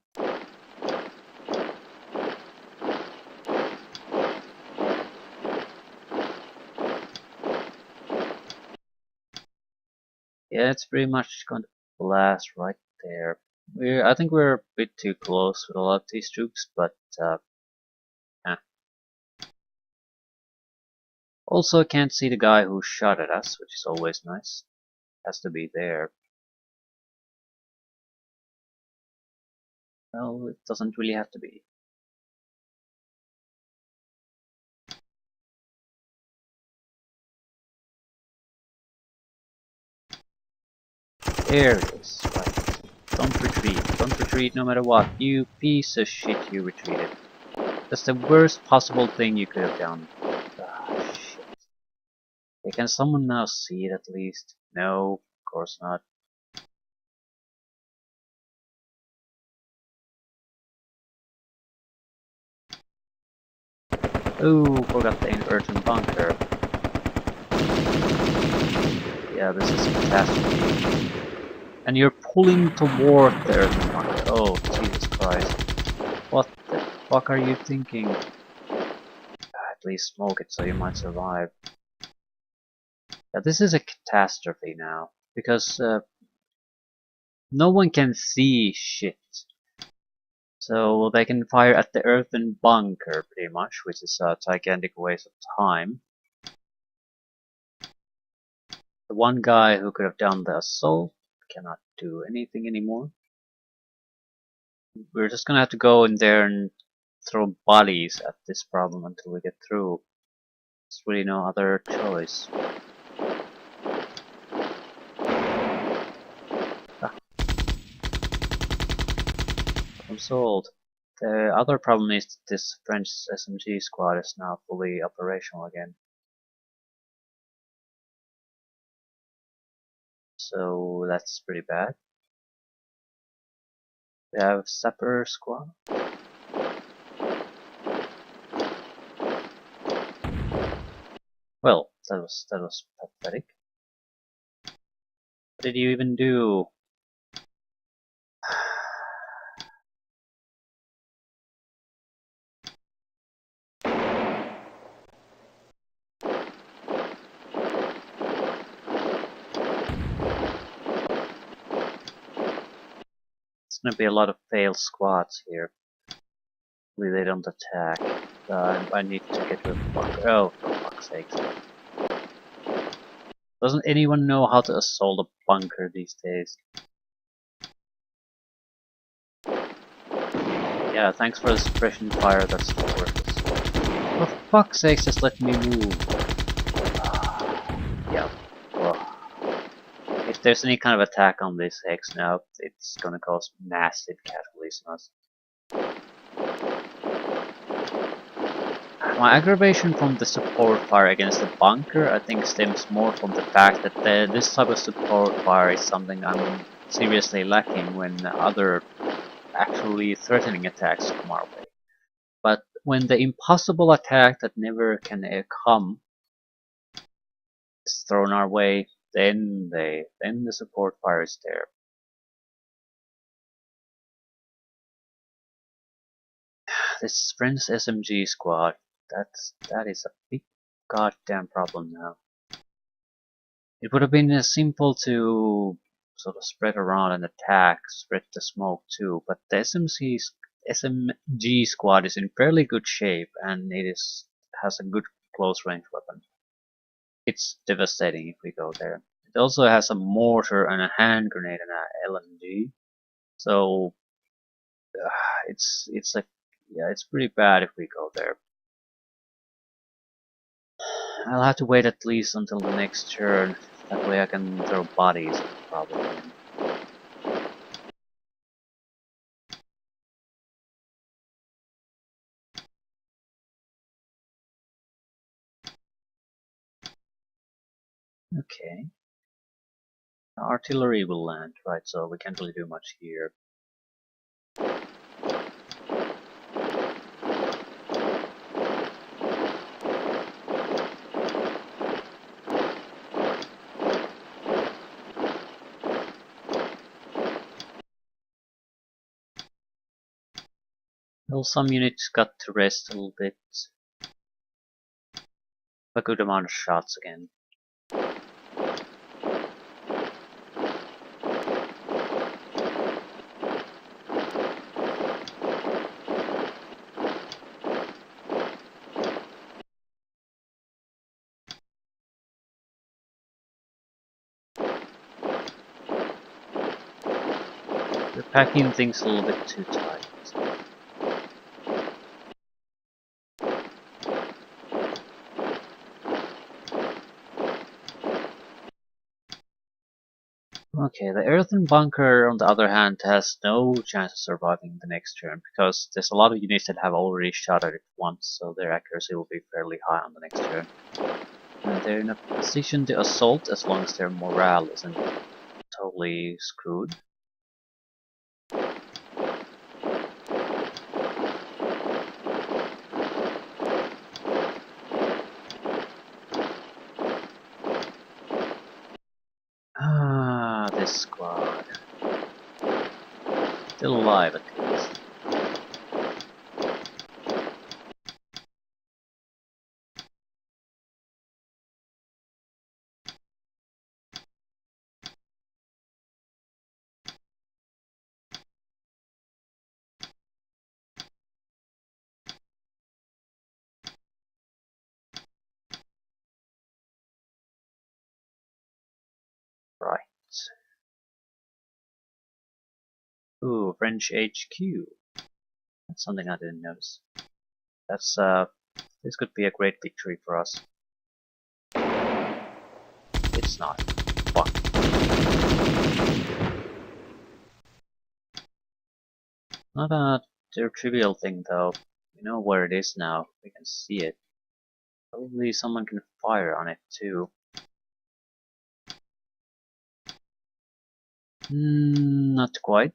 Yeah, it's pretty much going to blast right there. I think we're a bit too close with a lot of these troops, but eh. Also, I can't see the guy who shot at us, which is always nice. Has to be there. Well, it doesn't really have to be. There it is. Right. Don't retreat. Don't retreat no matter what. You piece of shit, you retreated. That's the worst possible thing you could have done. Ah, shit. Okay, can someone now see it at least? No, of course not. Oh, forgot the earthen bunker. Yeah, this is a catastrophe. And you're pulling toward the earthen bunker. Oh, Jesus Christ. What the fuck are you thinking? At least smoke it so you might survive. Yeah, this is a catastrophe now. Because no one can see shit. So they can fire at the earthen bunker pretty much, which is a gigantic waste of time. The one guy who could have done the assault cannot do anything anymore. We're just gonna have to go in there and throw bodies at this problem until we get through. There's really no other choice. Ah, problem solved. The other problem is that this French SMG squad is now fully operational again. So that's pretty bad. We have Sapper squad. Well, that was pathetic. What did you even do? It's gonna be a lot of failed squads here. Hopefully they don't attack. I need to get to a bunker. Oh, for fuck's sake. Doesn't anyone know how to assault a bunker these days? Yeah, thanks for the suppression fire, that's still worthless. For fuck's sake, just let me move. Yeah. Well, if there's any kind of attack on this hex now, it's gonna cause massive casualties. My aggravation from the support fire against the bunker, I think, stems more from the fact that this type of support fire is something I'm seriously lacking when other actually threatening attacks come our way. But when the impossible attack that never can come is thrown our way, then the support fire is there. This French SMG squad, that is a big goddamn problem now. It would have been simple to sort of spread around and attack, spread the smoke too, but the SMG squad is in fairly good shape and has a good close range weapon. It's devastating if we go there. It also has a mortar and a hand grenade and an LMG, so it's like, yeah, it's pretty bad if we go there. I'll have to wait at least until the next turn. That way I can throw bodies at the problem again. Okay. Artillery will land, right, so we can't really do much here. Well, some units got to rest a little bit. A good amount of shots again. We're packing things a little bit too tight. Okay, the earthen bunker, on the other hand, has no chance of surviving the next turn, because there's a lot of units that have already shot at it once, so their accuracy will be fairly high on the next turn. And they're in a position to assault as long as their morale isn't totally screwed. Ah, this squad. Still alive at least. Right. Ooh, French HQ. That's something I didn't notice. That's this could be a great victory for us. It's not. Fuck. Not a trivial thing though. We know where it is now. We can see it. Probably someone can fire on it too. Not quite.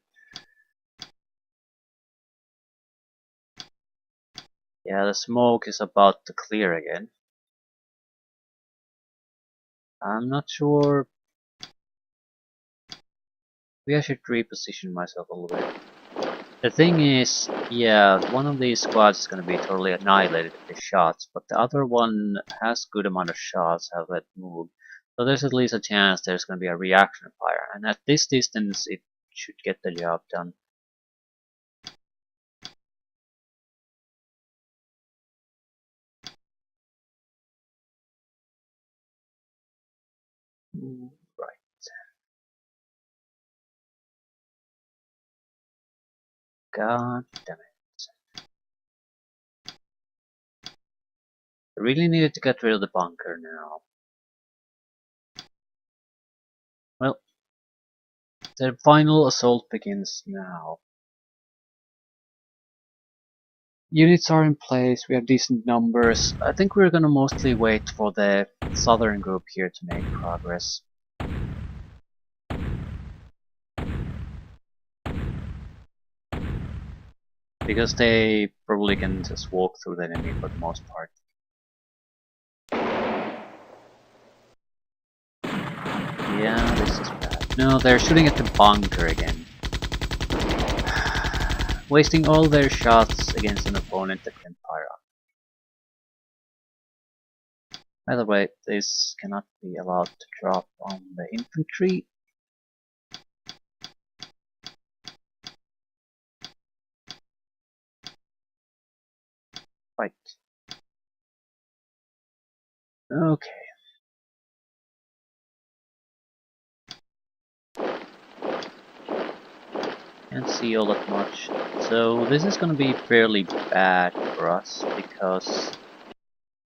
Yeah, the smoke is about to clear again. I'm not sure. Maybe I should reposition myself a little bit. The thing is, yeah, one of these squads is going to be totally annihilated with the shots, but the other one has good amount of shots, have it moved. So there's at least a chance there's going to be a reaction fire, and at this distance it should get the job done. Right. God damn it. I really needed to get rid of the bunker now. Well, the final assault begins now. Units are in place, we have decent numbers. I think we're gonna mostly wait for the southern group here to make progress. Because they probably can just walk through the enemy for the most part. Yeah, this is bad. No, they're shooting at the bunker again. Wasting all their shots against an opponent that can fire on. By the way, this cannot be allowed to drop on the infantry. Right. Okay. Can't see all that much. So this is gonna be fairly bad for us because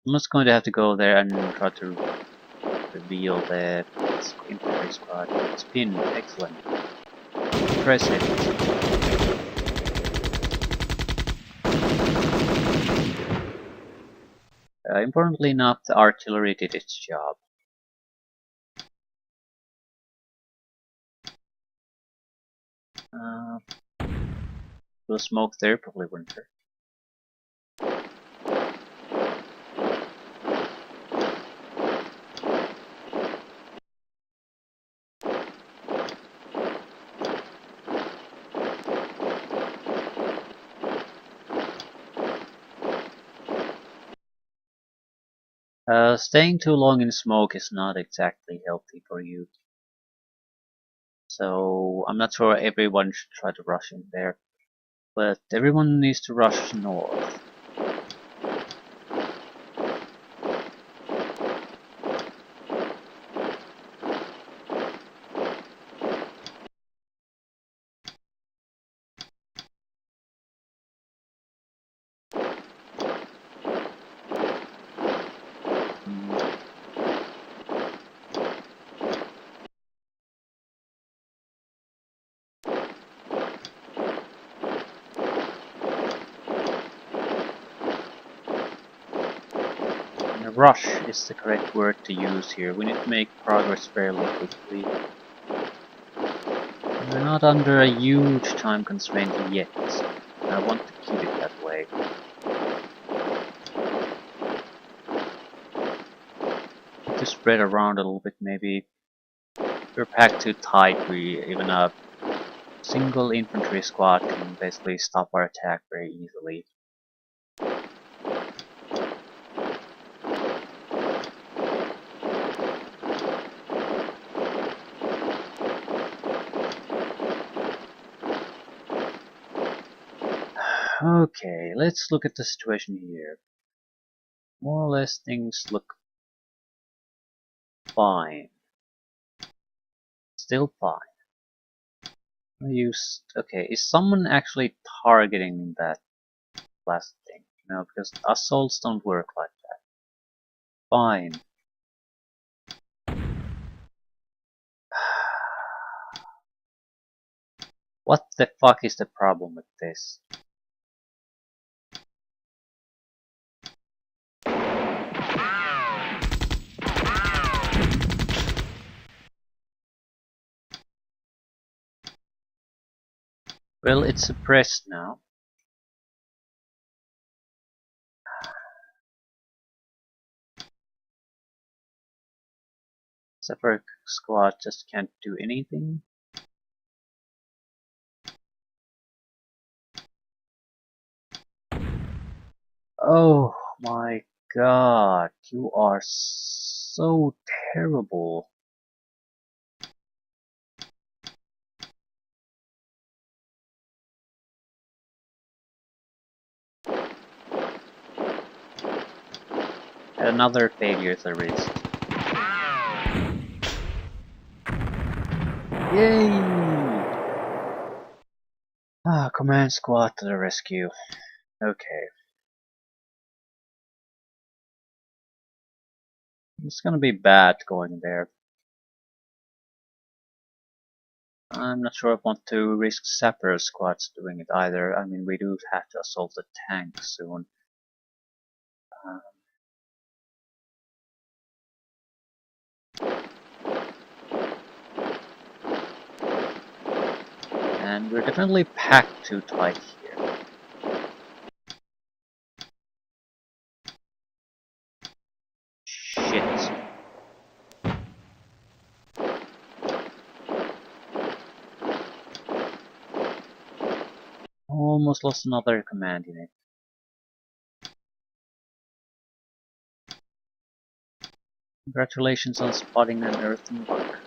I'm just going to have to go there and try to reveal the infantry squad. It's been excellent. Impressive. Importantly enough, the artillery did its job. The smoke there probably wouldn't hurt. Staying too long in smoke is not exactly healthy for you. So I'm not sure everyone should try to rush in there. But everyone needs to rush north. Rush is the correct word to use here. We need to make progress fairly quickly. We're not under a huge time constraint yet. I want to keep it that way. To spread around a little bit maybe. If we're packed too tight, even a single infantry squad can basically stop our attack very easily. Okay, let's look at the situation here. More or less things look fine. Still fine. Okay, is someone actually targeting that blasting. No, because assaults don't work like that. Fine. What the fuck is the problem with this? Well, it's suppressed now. Separate squad just can't do anything. Oh my god, you are so terrible. Another failure at the wrist. Yay! Ah, command squad to the rescue. Okay. It's gonna be bad going there. I'm not sure I want to risk sapper squads doing it either. I mean, we do have to assault the tank soon. And we're definitely packed too tight here. Shit. Almost lost another command unit. Congratulations on spotting an earthen bunker.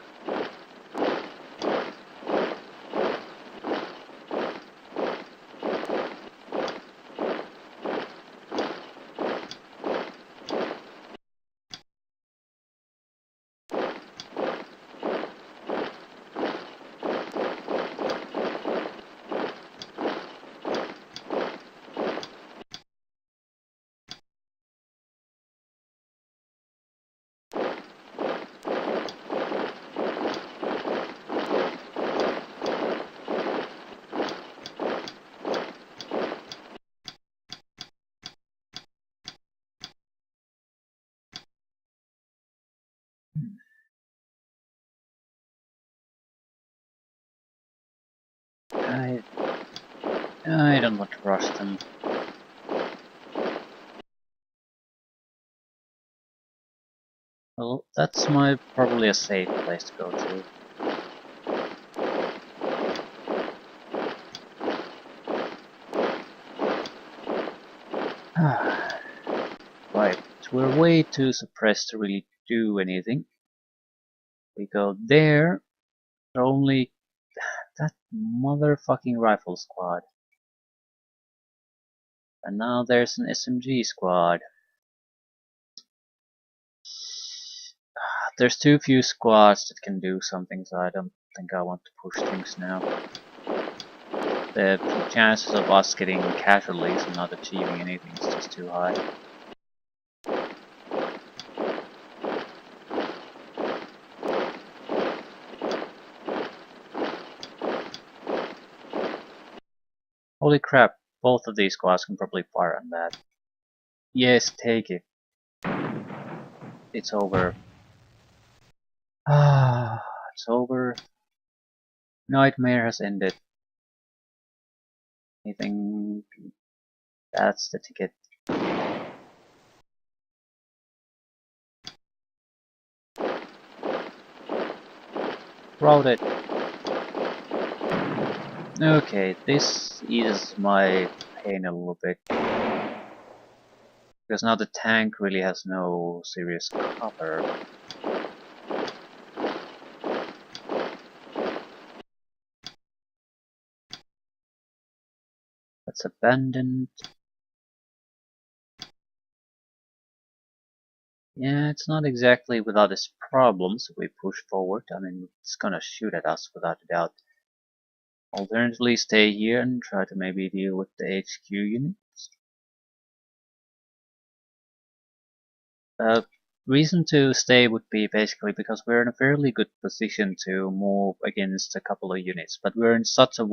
I don't want to rush them. Well, that's probably a safe place to go to. Right, we're way too suppressed to really do anything. We go there, only that motherfucking rifle squad. And now there's an SMG squad. There's too few squads that can do something, so I don't think I want to push things now. The chances of us getting casualties and not achieving anything is just too high. Holy crap, both of these squads can probably fire on that. Yes, take it. It's over. Ah, it's over. Nightmare has ended. Anything? That's the ticket. Routed. Okay, this eases my pain a little bit. Because now the tank really has no serious cover. That's abandoned. Yeah, it's not exactly without its problems if we push forward. I mean, it's gonna shoot at us without a doubt. Alternatively, stay here and try to maybe deal with the HQ units. Uh, Reason to stay would be basically because we're in a fairly good position to move against a couple of units, but we're in such a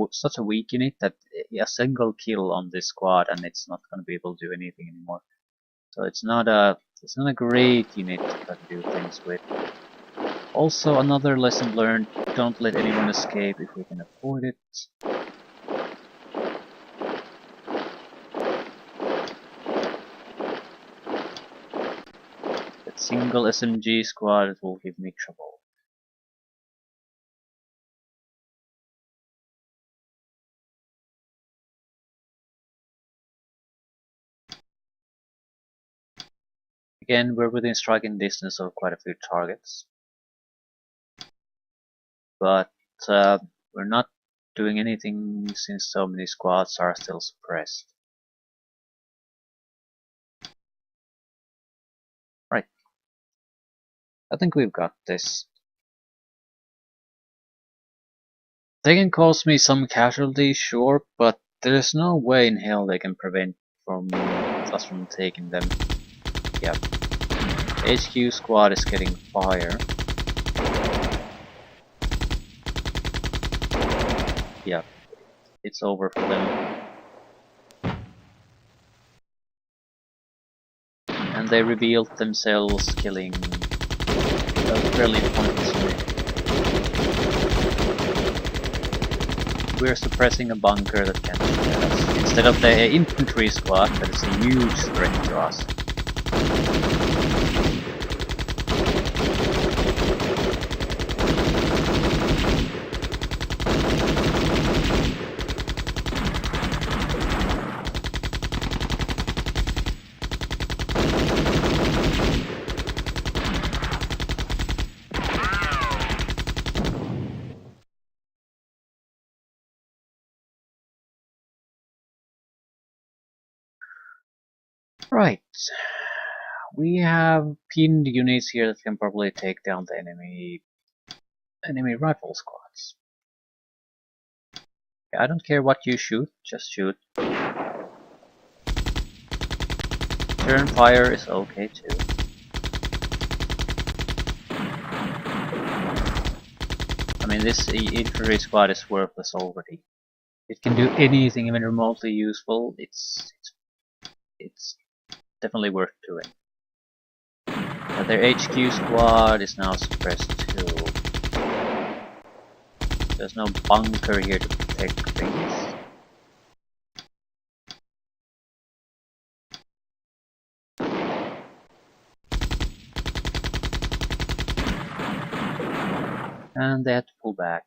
weak unit that a single kill on this squad and it's not going to be able to do anything anymore. So it's not a great unit to try to do things with. Also, another lesson learned: don't let anyone escape if we can avoid it. That single SMG squad will give me trouble. Again, we're within striking distance of quite a few targets, but we're not doing anything since so many squads are still suppressed. Right, I think we've got this. They can cause me some casualties, sure, but there's no way in hell they can prevent us from taking them. Yep. HQ squad is getting fire. Yep. It's over for them. And they revealed themselves, killing a fairly pointless unit. We're suppressing a bunker that can shoot at us, instead of the infantry squad that is a huge threat to us. Right. We have pinned units here that can probably take down the enemy rifle squads. I don't care what you shoot, just shoot. Turn fire is okay too. I mean, this infantry squad is worthless already. It can do anything even remotely useful. It's definitely worth doing. Their HQ squad is now suppressed too. There's no bunker here to protect things. And they had to pull back.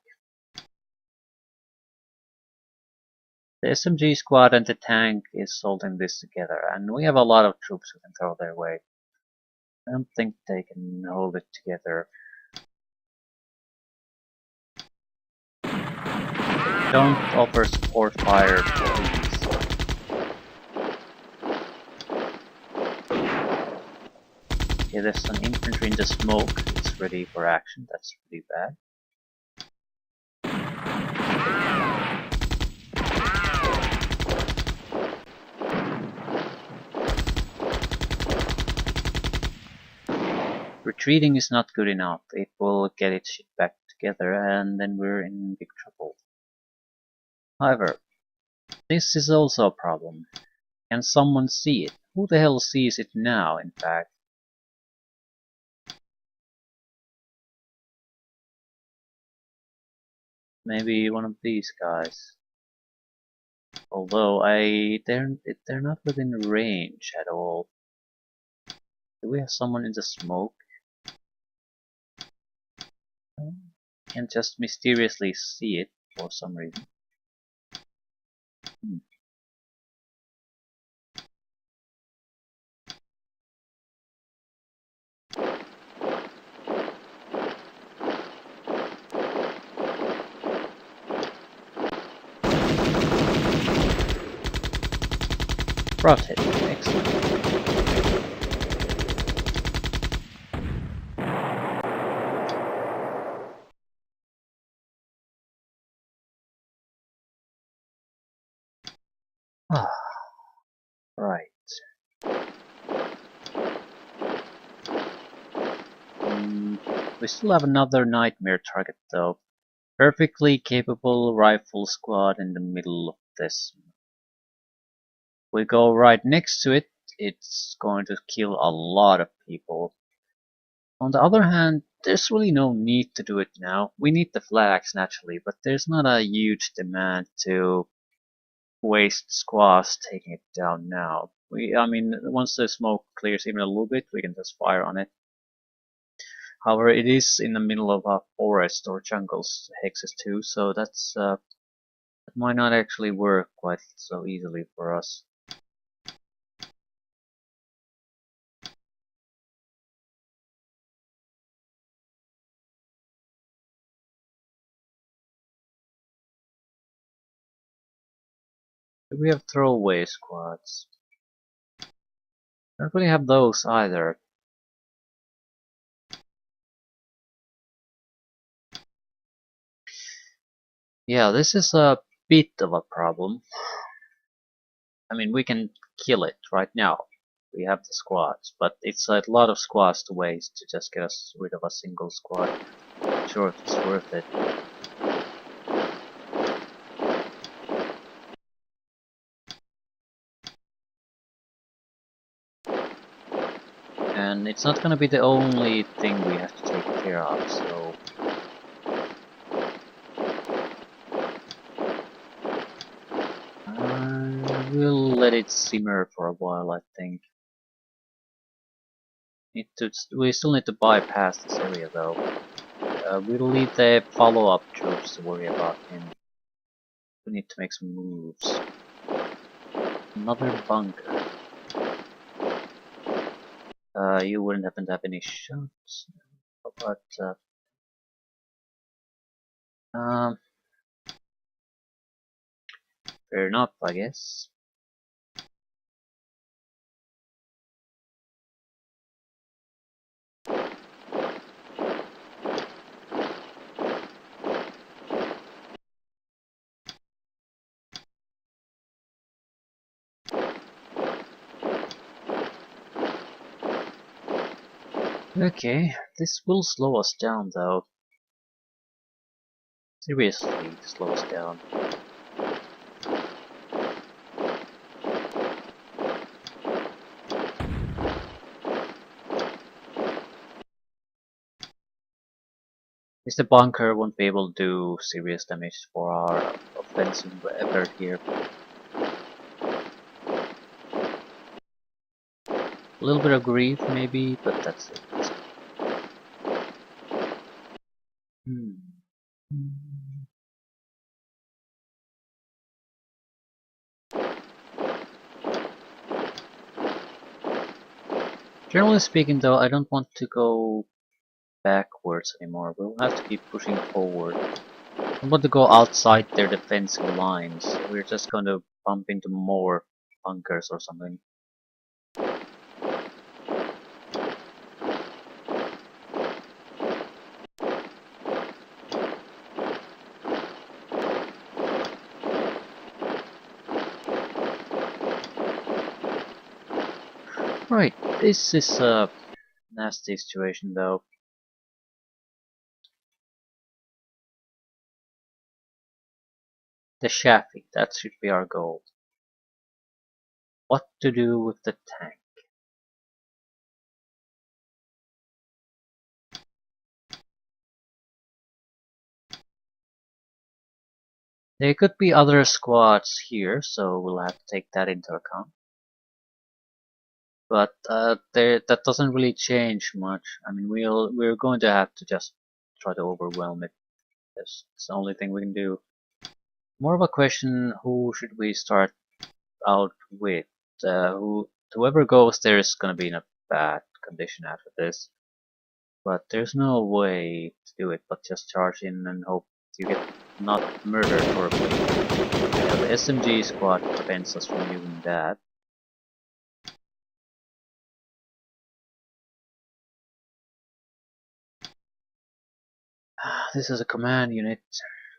The SMG squad and the tank is holding this together, and we have a lot of troops who can throw their way. I don't think they can hold it together. Don't offer support fire, please. Okay, there's an infantry in the smoke. It's ready for action. That's pretty bad. Retreating is not good enough. It will get its shit back together, and then we're in big trouble. However, this is also a problem. Can someone see it? Who the hell sees it now, in fact? Maybe one of these guys. Although they're not within range at all. Do we have someone in the smoke? Can just mysteriously see it for some reason. Brought it. Excellent. Ah, right. We still have another nightmare target though. Perfectly capable rifle squad in the middle of this. We go right next to it, it's going to kill a lot of people. On the other hand, there's really no need to do it now. We need the flags naturally, but there's not a huge demand to waste squads taking it down now. I mean, once the smoke clears even a little bit, we can just fire on it. However, it is in the middle of a forest or jungles, hexes too, so that might not actually work quite so easily for us. Do we have throwaway squads? Don't really have those either. Yeah, this is a bit of a problem. I mean, we can kill it right now. We have the squads, but it's a lot of squads to waste to just get us rid of a single squad. Not sure if it's worth it. And it's not gonna be the only thing we have to take care of, so we'll let it simmer for a while, I think. We still need to bypass this area though. We'll leave the follow-up troops to worry about him. We need to make some moves. Another bunker. You wouldn't happen to have any shots? But fair enough, I guess. Okay, this will slow us down though. Seriously, slow us down. Is the bunker won't be able to do serious damage for our offensive effort here. A little bit of grief maybe, but that's it. Generally speaking though, I don't want to go backwards anymore. We'll have to keep pushing forward. I don't want to go outside their defensive lines. So we're just going to bump into more bunkers or something. Right, this is a nasty situation though. The Shafi, that should be our goal. What to do with the tank? There could be other squads here, so we'll have to take that into account. But that doesn't really change much. I mean, we're going to have to just try to overwhelm it. It's the only thing we can do. More of a question: who should we start out with? Whoever goes there is going to be in a bad condition after this. But there's no way to do it but just charge in and hope you get not murdered horribly. Yeah, the SMG squad prevents us from doing that. This is a command unit.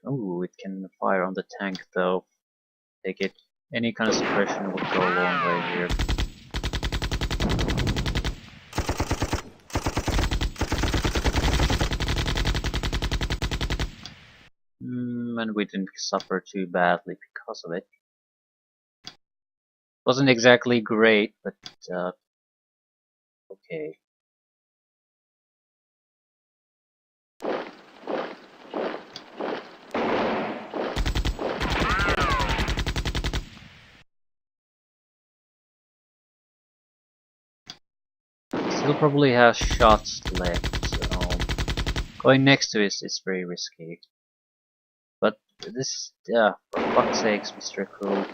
Ooh, it can fire on the tank though. Take it. Any kind of suppression would go a long way here. and we didn't suffer too badly because of it. Wasn't exactly great, but okay. Still probably has shots left, so going next to it is very risky. But this, yeah, for fuck's sakes, Mr. Cool.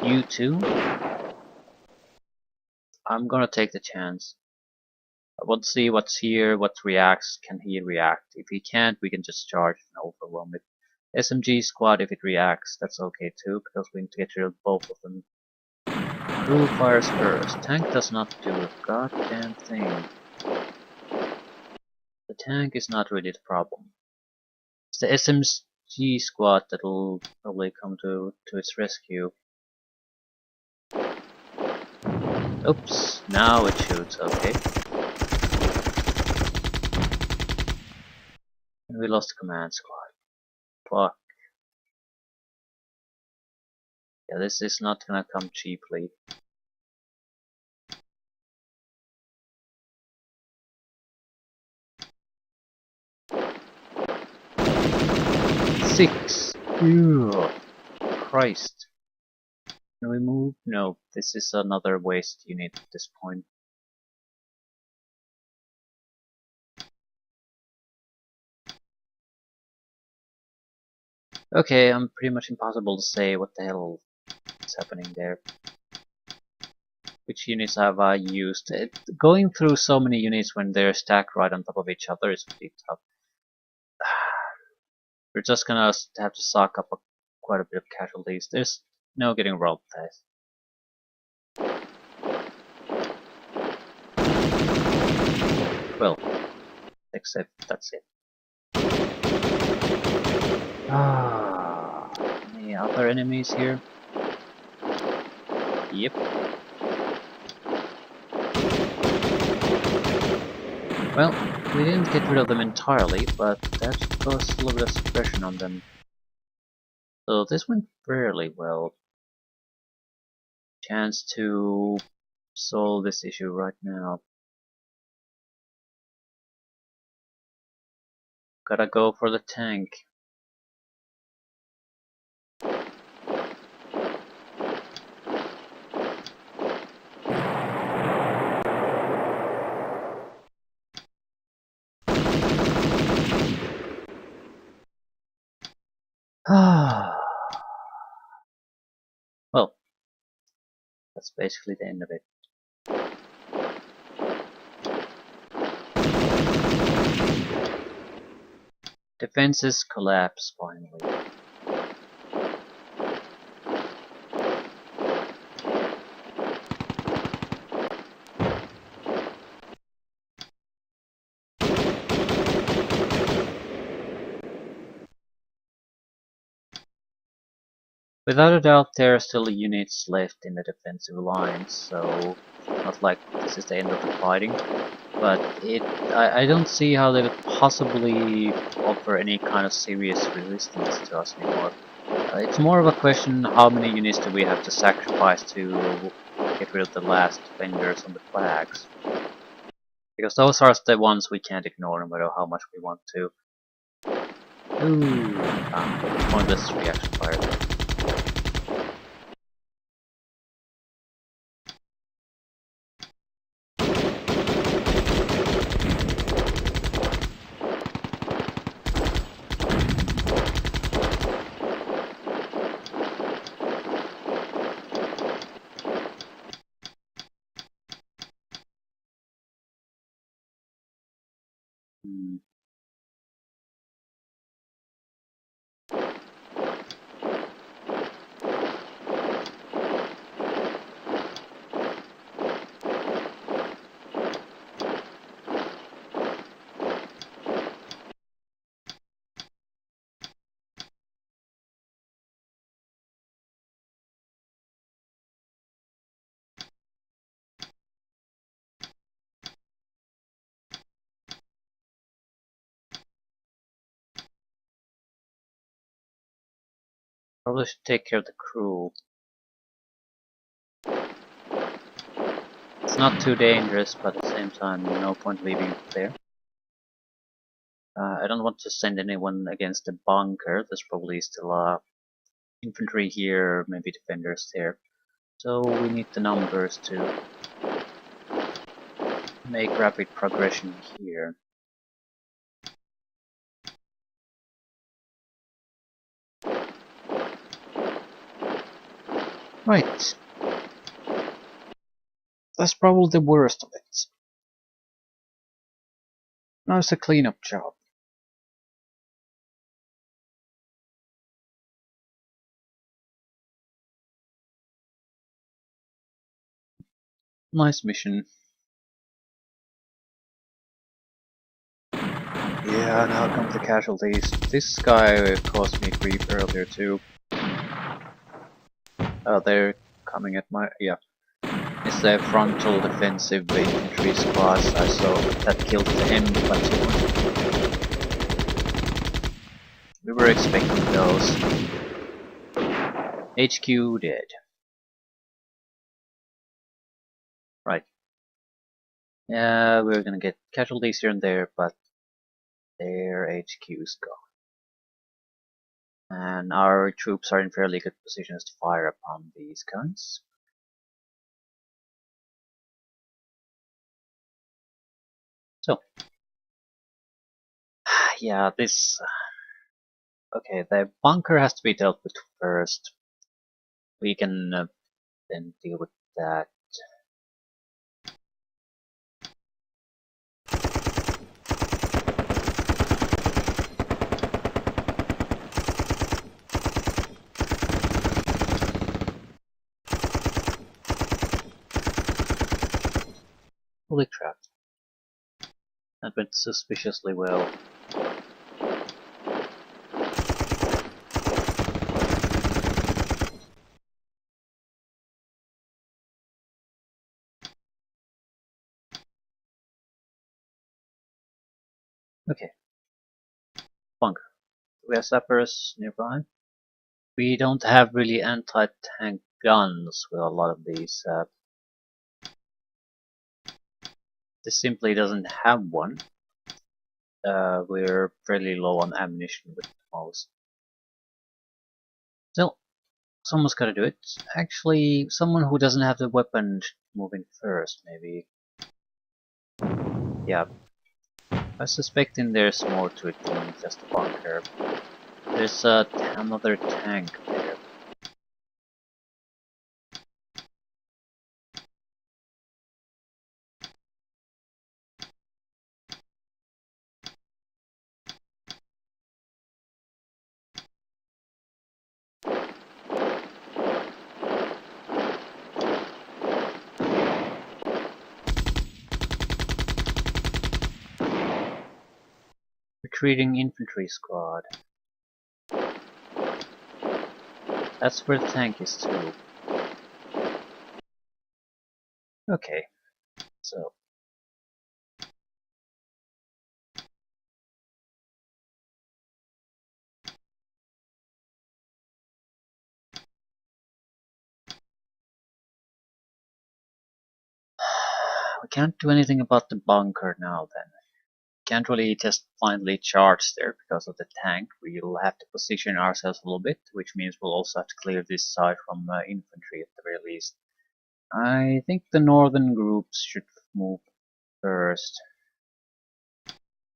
You too? I'm gonna take the chance. I want to see what's here, what reacts, can he react? If he can't, we can just charge and overwhelm it. SMG squad, if it reacts, that's okay too, because we need to get rid of both of them. Crew fires first. Tank does not do a goddamn thing. The tank is not really the problem. It's the SMG squad that'll probably come to its rescue. Oops, now it shoots, okay. And we lost command squad. Fuck. Yeah, this is not gonna come cheaply. Six! Ugh. Christ. Can we move? No, this is another waste unit at this point. Okay, I'm pretty much impossible to say what the hell is happening there. Which units have I used? Going through so many units when they're stacked right on top of each other is pretty tough. We're just gonna have to sock up quite a bit of casualties. There's no getting around that. Well, except that's it. Any other enemies here? Yep. Well, we didn't get rid of them entirely, but that caused a little bit of suppression on them. So this went fairly well. Chance to solve this issue right now. Gotta go for the tank. Well, that's basically the end of it. Defenses collapse finally. Without a doubt, there are still units left in the defensive lines, so not like this is the end of the fighting. But I don't see how they would possibly offer any kind of serious resistance to us anymore. It's more of a question how many units do we have to sacrifice to get rid of the last defenders on the flags. Because those are the ones we can't ignore no matter how much we want to. Ooh, pointless reaction fire. Hmm. Probably should take care of the crew. It's not too dangerous, but at the same time, no point leaving it there. I don't want to send anyone against the bunker. There's probably still infantry here, maybe defenders there. So we need the numbers to make rapid progression here. Right. That's probably the worst of it. Now it's a cleanup job. Nice mission. Yeah, now come the casualties. This guy caused me grief earlier too. They're coming at my... yeah. It's the frontal defensive infantry squads I saw that killed the M platoon. We were expecting those. HQ dead. Right. Yeah, we're gonna get casualties here and there, but their HQ's gone. And our troops are in fairly good positions to fire upon these guns. So, yeah, this... okay, the bunker has to be dealt with first. We can then deal with that. Holy crap. That went suspiciously well. Okay. Bunker. We have sappers nearby. We don't have really anti-tank guns with a lot of these. This simply doesn't have one. We're fairly low on ammunition with most. Still, someone's gotta do it. Actually, someone who doesn't have the weapon moving first, maybe. Yeah. I'm suspecting there's more to it than just a bunker. There's another tank there. Retreating infantry squad. That's where the tank is too. Okay, so we can't do anything about the bunker now then. Can't really just finally charge there because of the tank. We'll have to position ourselves a little bit, which means we'll also have to clear this side from infantry at the very least. I think the northern groups should move first.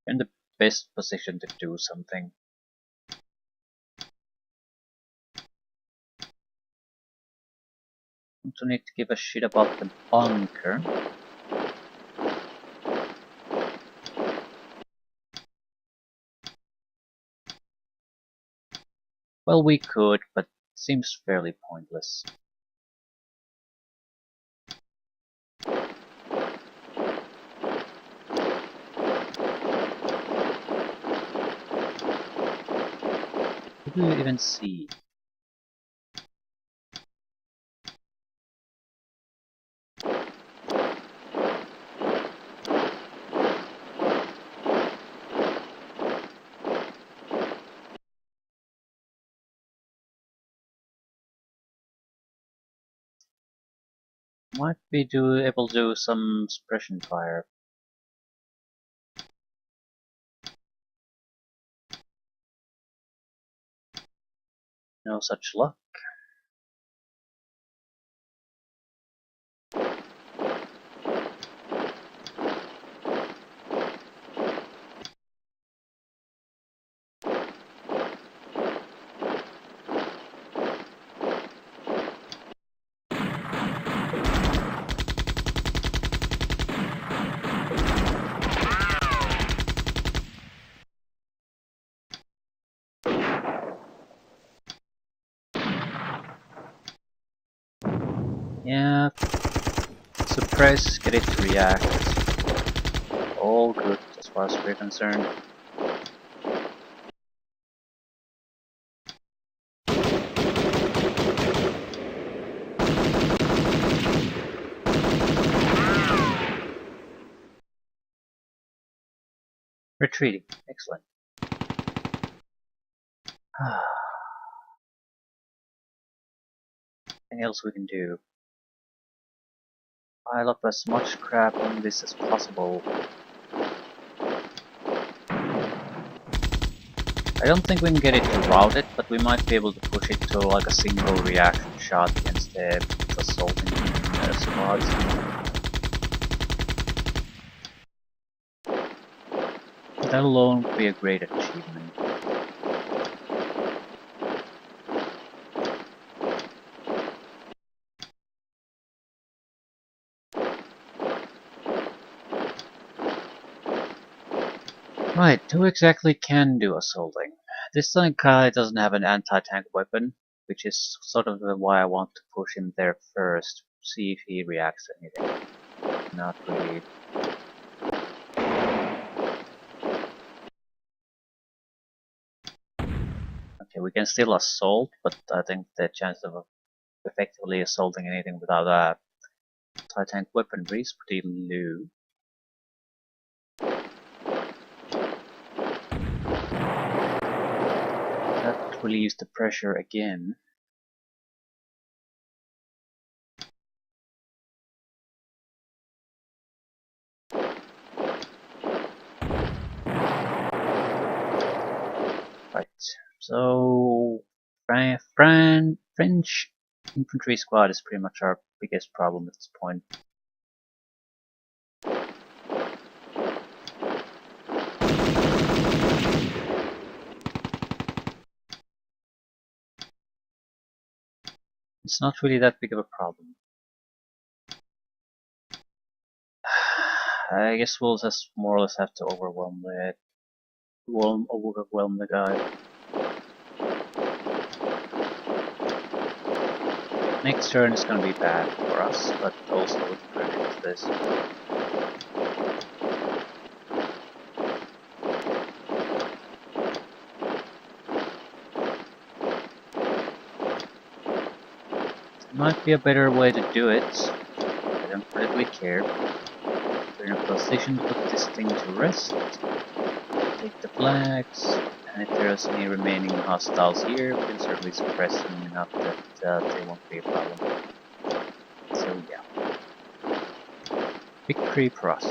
In the best position to do something. Don't need to give a shit about the bunker. Well, we could, but it seems fairly pointless. What do you even see? Might be able to do some suppression fire. No such luck. Yeah, suppress, get it to react. All good as far as we're concerned. Retreating, excellent. Anything else we can do? Pile up as much crap on this as possible. I don't think we can get it to route it, but we might be able to push it to like a single reaction shot against the assaulting squads. That alone would be a great achievement. Right, who exactly can do assaulting? This guy doesn't have an anti-tank weapon, which is sort of why I want to push him there first, see if he reacts to anything. Not really. Okay, we can still assault, but I think the chance of effectively assaulting anything without a anti-tank weaponry is pretty low. That relieves the pressure again. Right, so French infantry squad is pretty much our biggest problem at this point. It's not really that big of a problem. I guess we'll just more or less have to overwhelm the guy. Next turn is gonna be bad for us, but also we can predict this. There might be a better way to do it. I don't particularly care. We're in a position to put this thing to rest. Take the flags, and if there's any remaining hostiles here, we can certainly suppress them enough that they won't be a problem. So yeah. Victory for us.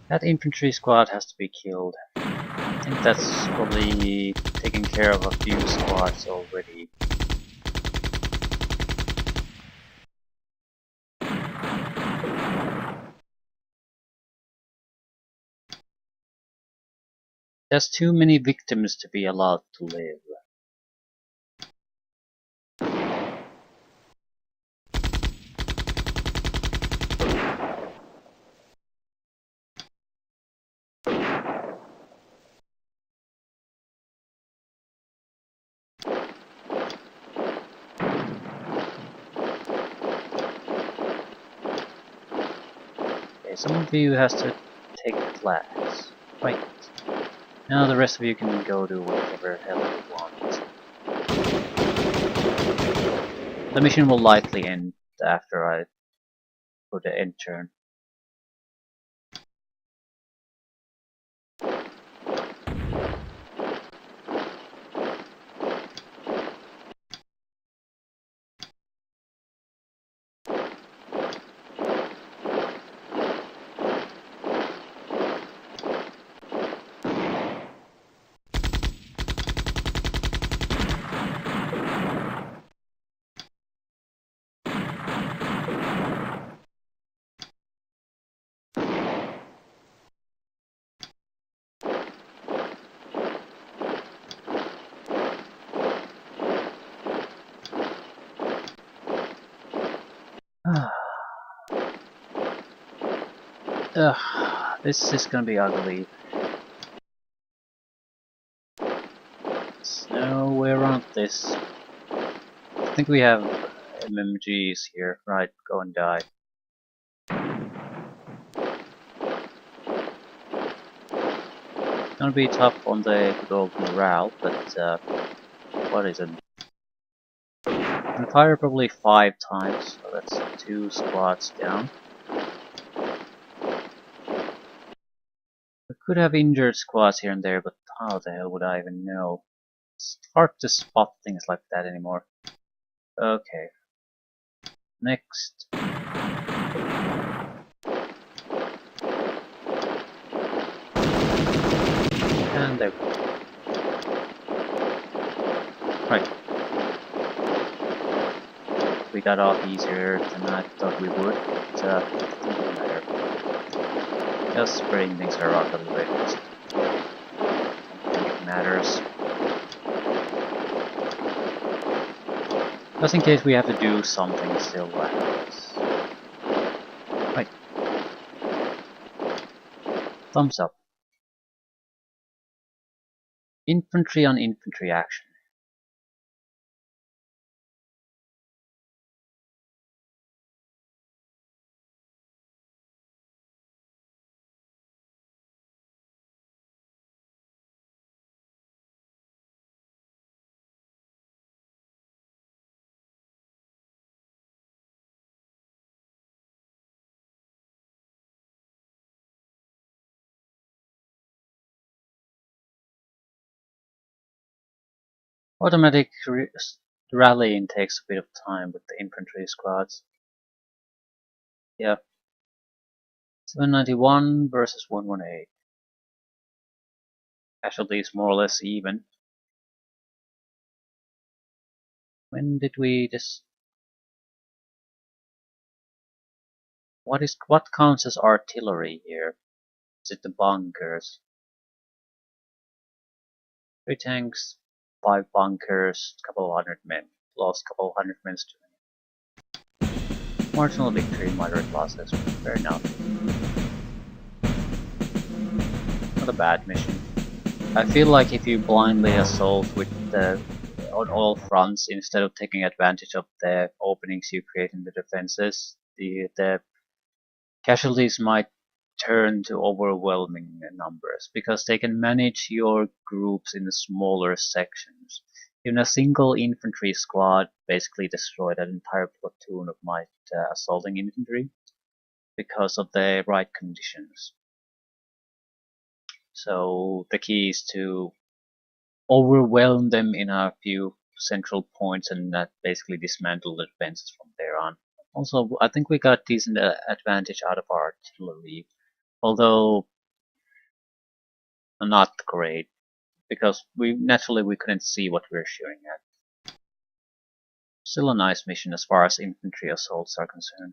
That infantry squad has to be killed. I think that's probably taken care of a few squads already. There's too many victims to be allowed to live. Okay, some of you has to take the flags. Right. Now the rest of you can go do whatever hell you want. The mission will likely end after I put the end turn. Ugh, this is gonna be ugly. There's no way around this. I think we have MMGs here. Right, go and die. It's gonna be tough on the good old morale, but what is it? I fire probably 5 times, so that's 2 squads down. We could have injured squads here and there, but how the hell would I even know? It's hard to spot things like that anymore. Okay. Next. And there we go. Right. We got off easier than I thought we would, but it doesn't matter. Just spreading things around a little bit. I don't think it matters. Just in case we have to do something still like this. Right. Thumbs up. Infantry on infantry action. Automatic rallying takes a bit of time with the infantry squads. Yeah. 791 versus 118. Casualties more or less even. When did we just... What counts as artillery here? Is it the bunkers? 3 tanks, 5 bunkers, couple of hundred men. Lost couple of hundred men to marginal victory, moderate losses. Fair enough. Not a bad mission. I feel like if you blindly assault with on all fronts instead of taking advantage of the openings you create in the defenses, the casualties might turn to overwhelming numbers because they can manage your groups in smaller sections. Even a single infantry squad basically destroyed an entire platoon of my assaulting infantry because of the right conditions. So the key is to overwhelm them in a few central points and that basically dismantle the defenses from there on. Also, I think we got decent advantage out of our artillery, although not great, because we couldn't see what we were shooting at. Still a nice mission as far as infantry assaults are concerned.